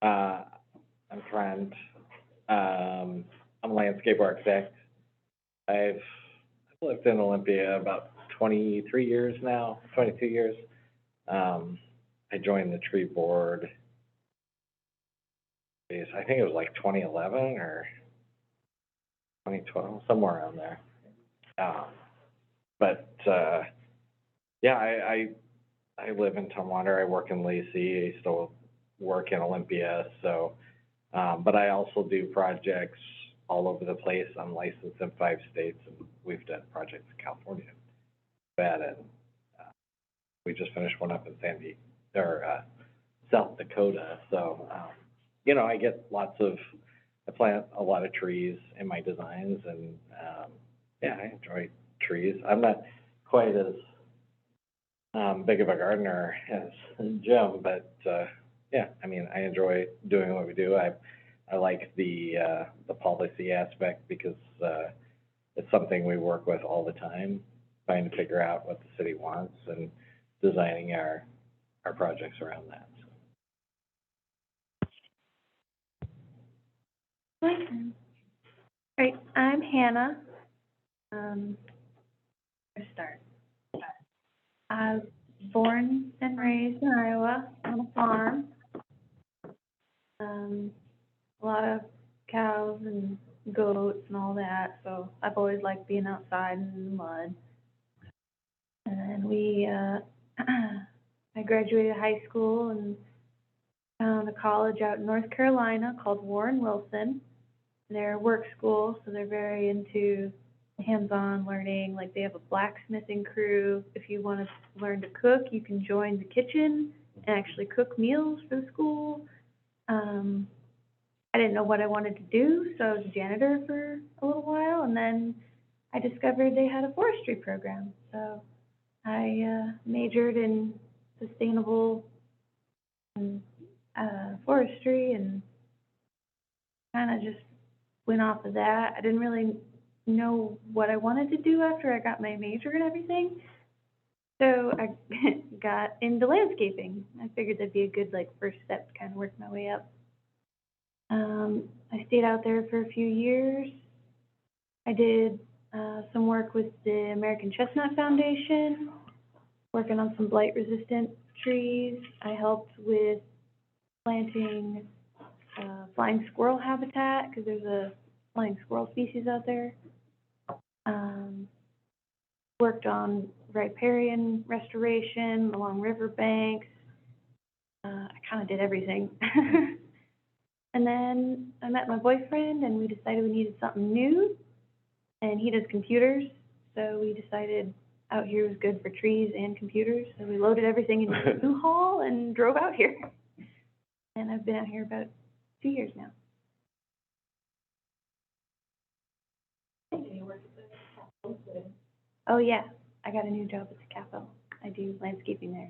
I'm Trent. I'm a landscape architect. I've lived in Olympia about 23 years now, 22 years. I joined the tree board, I think it was like 2011 or 2012, somewhere around there. I live in Tumwater. I work in Lacey. I still work in Olympia. So, but I also do projects all over the place. I'm licensed in 5 states, and we've done projects in California, and we just finished one up in South Dakota. So, I get I plant a lot of trees in my designs, and I enjoy trees. I'm not quite as big of a gardener as Jim, but I enjoy doing what we do. I like the policy aspect because it's something we work with all the time, trying to figure out what the city wants and designing our projects around that. Right, I'm Hannah. Where to start? I was born and raised in Iowa on a farm. A lot of cows and goats and all that, so I've always liked being outside in the mud. And then I graduated high school and found a college out in North Carolina called Warren Wilson. They're a work school, so they're very into hands-on learning. Like, they have a blacksmithing crew. If you want to learn to cook, you can join the kitchen and actually cook meals for the school. I didn't know what I wanted to do, so I was a janitor for a little while, and then I discovered they had a forestry program. So I majored in sustainable forestry and kind of just went off of that. I didn't really know what I wanted to do after I got my major and everything. So I got into landscaping. I figured that'd be a good first step to kind of work my way up. I stayed out there for a few years. I did some work with the American Chestnut Foundation, working on some blight-resistant trees. I helped with planting flying squirrel habitat, because there's a flying squirrel species out there. Worked on riparian restoration along riverbanks. I kind of did everything. And then I met my boyfriend, and we decided we needed something new, and he does computers, so we decided out here was good for trees and computers, so we loaded everything in a U-Haul and drove out here. And I've been out here about 2 years now. Oh, yeah, I got a new job at the Capo. I do landscaping there.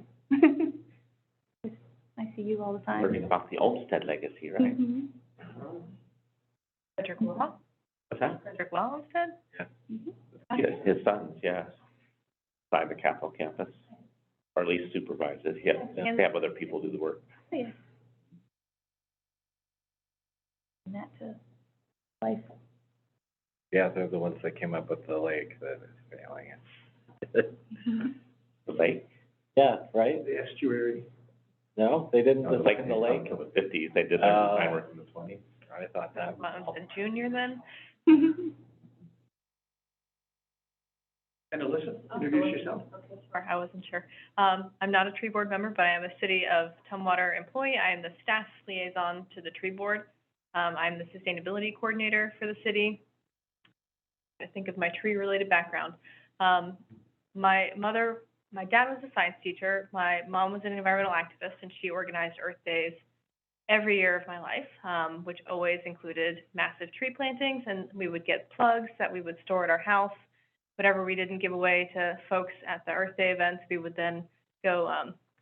I see you all the time. Learning about the Olmsted legacy, right? Mhm. Frederick Law? What's that? Frederick Law instead? Yeah, his sons, yeah, by the Capitol campus, or at least supervise it. They have other people do the work. Oh, yeah. And that to life. Yeah, they're the ones that came up with the lake that is failing it. The lake? Yeah, right? The estuary. No, they didn't The design the lake? In the fifties, they did their design work in the twenties. I thought that was. A junior then? And Alyssa, introduce yourself. Sure, I wasn't sure. I'm not a tree board member, but I am a City of Tumwater employee. I am the staff liaison to the tree board. I'm the sustainability coordinator for the city. I think of my tree-related background. My dad was a science teacher. My mom was an environmental activist, and she organized Earth Days every year of my life, which always included massive tree plantings, and we would get plugs that we would store at our house. Whatever we didn't give away to folks at the Earth Day events, we would then go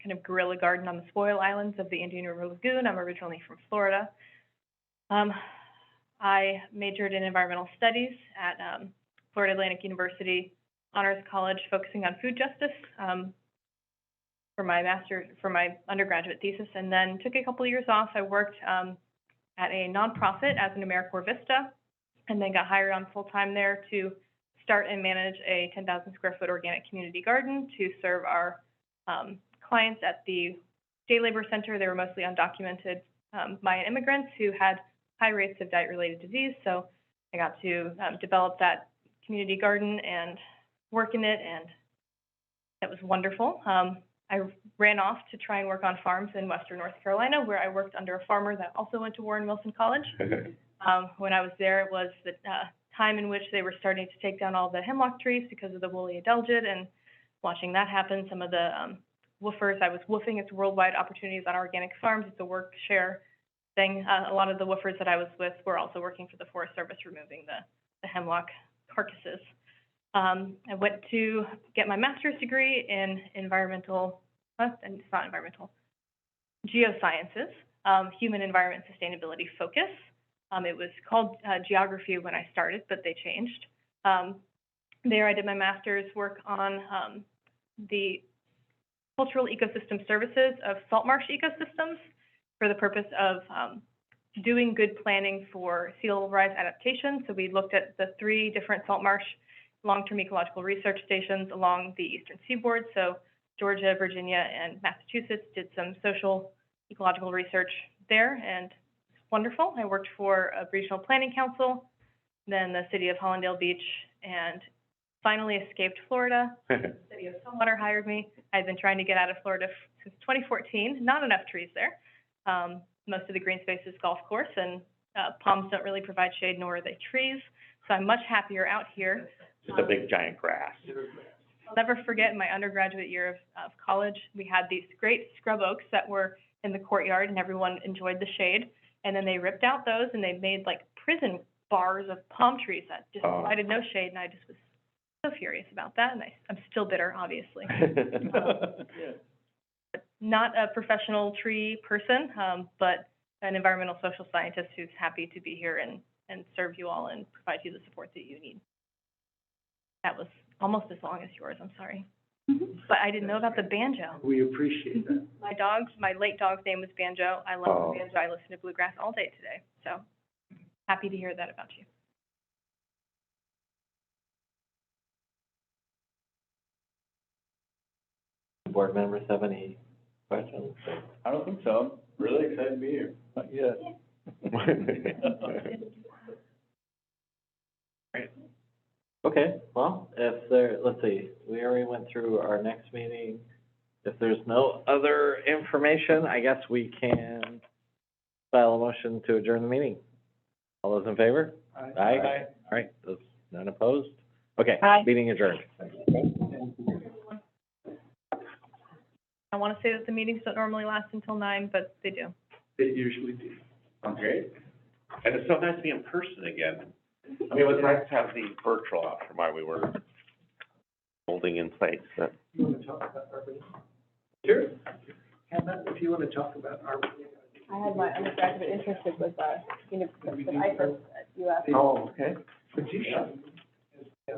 kind of guerrilla garden on the spoil islands of the Indian River Lagoon. I'm originally from Florida. I majored in environmental studies at Florida Atlantic University Honors College, focusing on food justice for my undergraduate thesis, and then took a couple of years off. I worked at a nonprofit as an AmeriCorps Vista, and then got hired on full-time there to start and manage a 10,000 square foot organic community garden to serve our clients at the day labor center. They were mostly undocumented Mayan immigrants who had high rates of diet-related disease. So I got to develop that community garden and work in it, and it was wonderful. I ran off to try and work on farms in Western North Carolina, where I worked under a farmer that also went to Warren Wilson College. When I was there, it was the time in which they were starting to take down all the hemlock trees because of the woolly adelgid, and watching that happen. Some of the woofers, I was woofing. It's Worldwide Opportunities on Organic Farms. It's a work share thing. A lot of the woofers that I was with were also working for the Forest Service, removing the hemlock carcasses. I went to get my master's degree in geosciences, human environment sustainability focus. It was called geography when I started, but they changed. There I did my master's work on the cultural ecosystem services of salt marsh ecosystems for the purpose of doing good planning for sea level rise adaptation. So we looked at the 3 different salt marsh long-term ecological research stations along the eastern seaboard. So Georgia, Virginia, and Massachusetts did some social ecological research there, and it's wonderful. I worked for a regional planning council, then the city of Hollandale Beach, and finally escaped Florida. The city of Stillwater hired me. I've been trying to get out of Florida since 2014. Not enough trees there. Most of the green space is golf course, and palms don't really provide shade, nor are they trees. So I'm much happier out here. Just a big giant grass. I'll never forget in my undergraduate year of college, we had these great scrub oaks that were in the courtyard, and everyone enjoyed the shade. And then they ripped out those, and they made like prison bars of palm trees that just provided no shade, and I just was so furious about that, and I'm still bitter, obviously. Not a professional tree person, but an environmental social scientist who's happy to be here and serve you all and provide you the support that you need. That was almost as long as yours, I'm sorry. But I didn't know about the banjo. We appreciate that. My late dog's name was Banjo. I love the banjo. I listen to bluegrass all day today, so happy to hear that about you. Board members have any questions? I don't think so. I'm really excited to be here. Not yet. Okay, well, if there, let's see, we already went through our next meeting. If there's no other information, I guess we can file a motion to adjourn the meeting. All those in favor? Aye. All right, those, none opposed? Okay, Aye. meeting adjourned. I want to say that the meetings don't normally last until 9, but they do. They usually do. Sounds great. And it's so nice to be in person again. I mean, it was nice to have the virtual option while we were holding in place, but. You want to talk about Arbor? Sure. Hannah, if you want to talk about Arbor. I had my undergraduate internship with, with IFRS at UF. Oh, okay. Position. I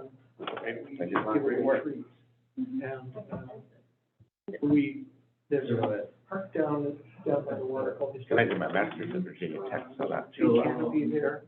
just want to bring work. And, there's a park down by the water called. And I did my master's at Virginia Tech, so that's. Canopy there.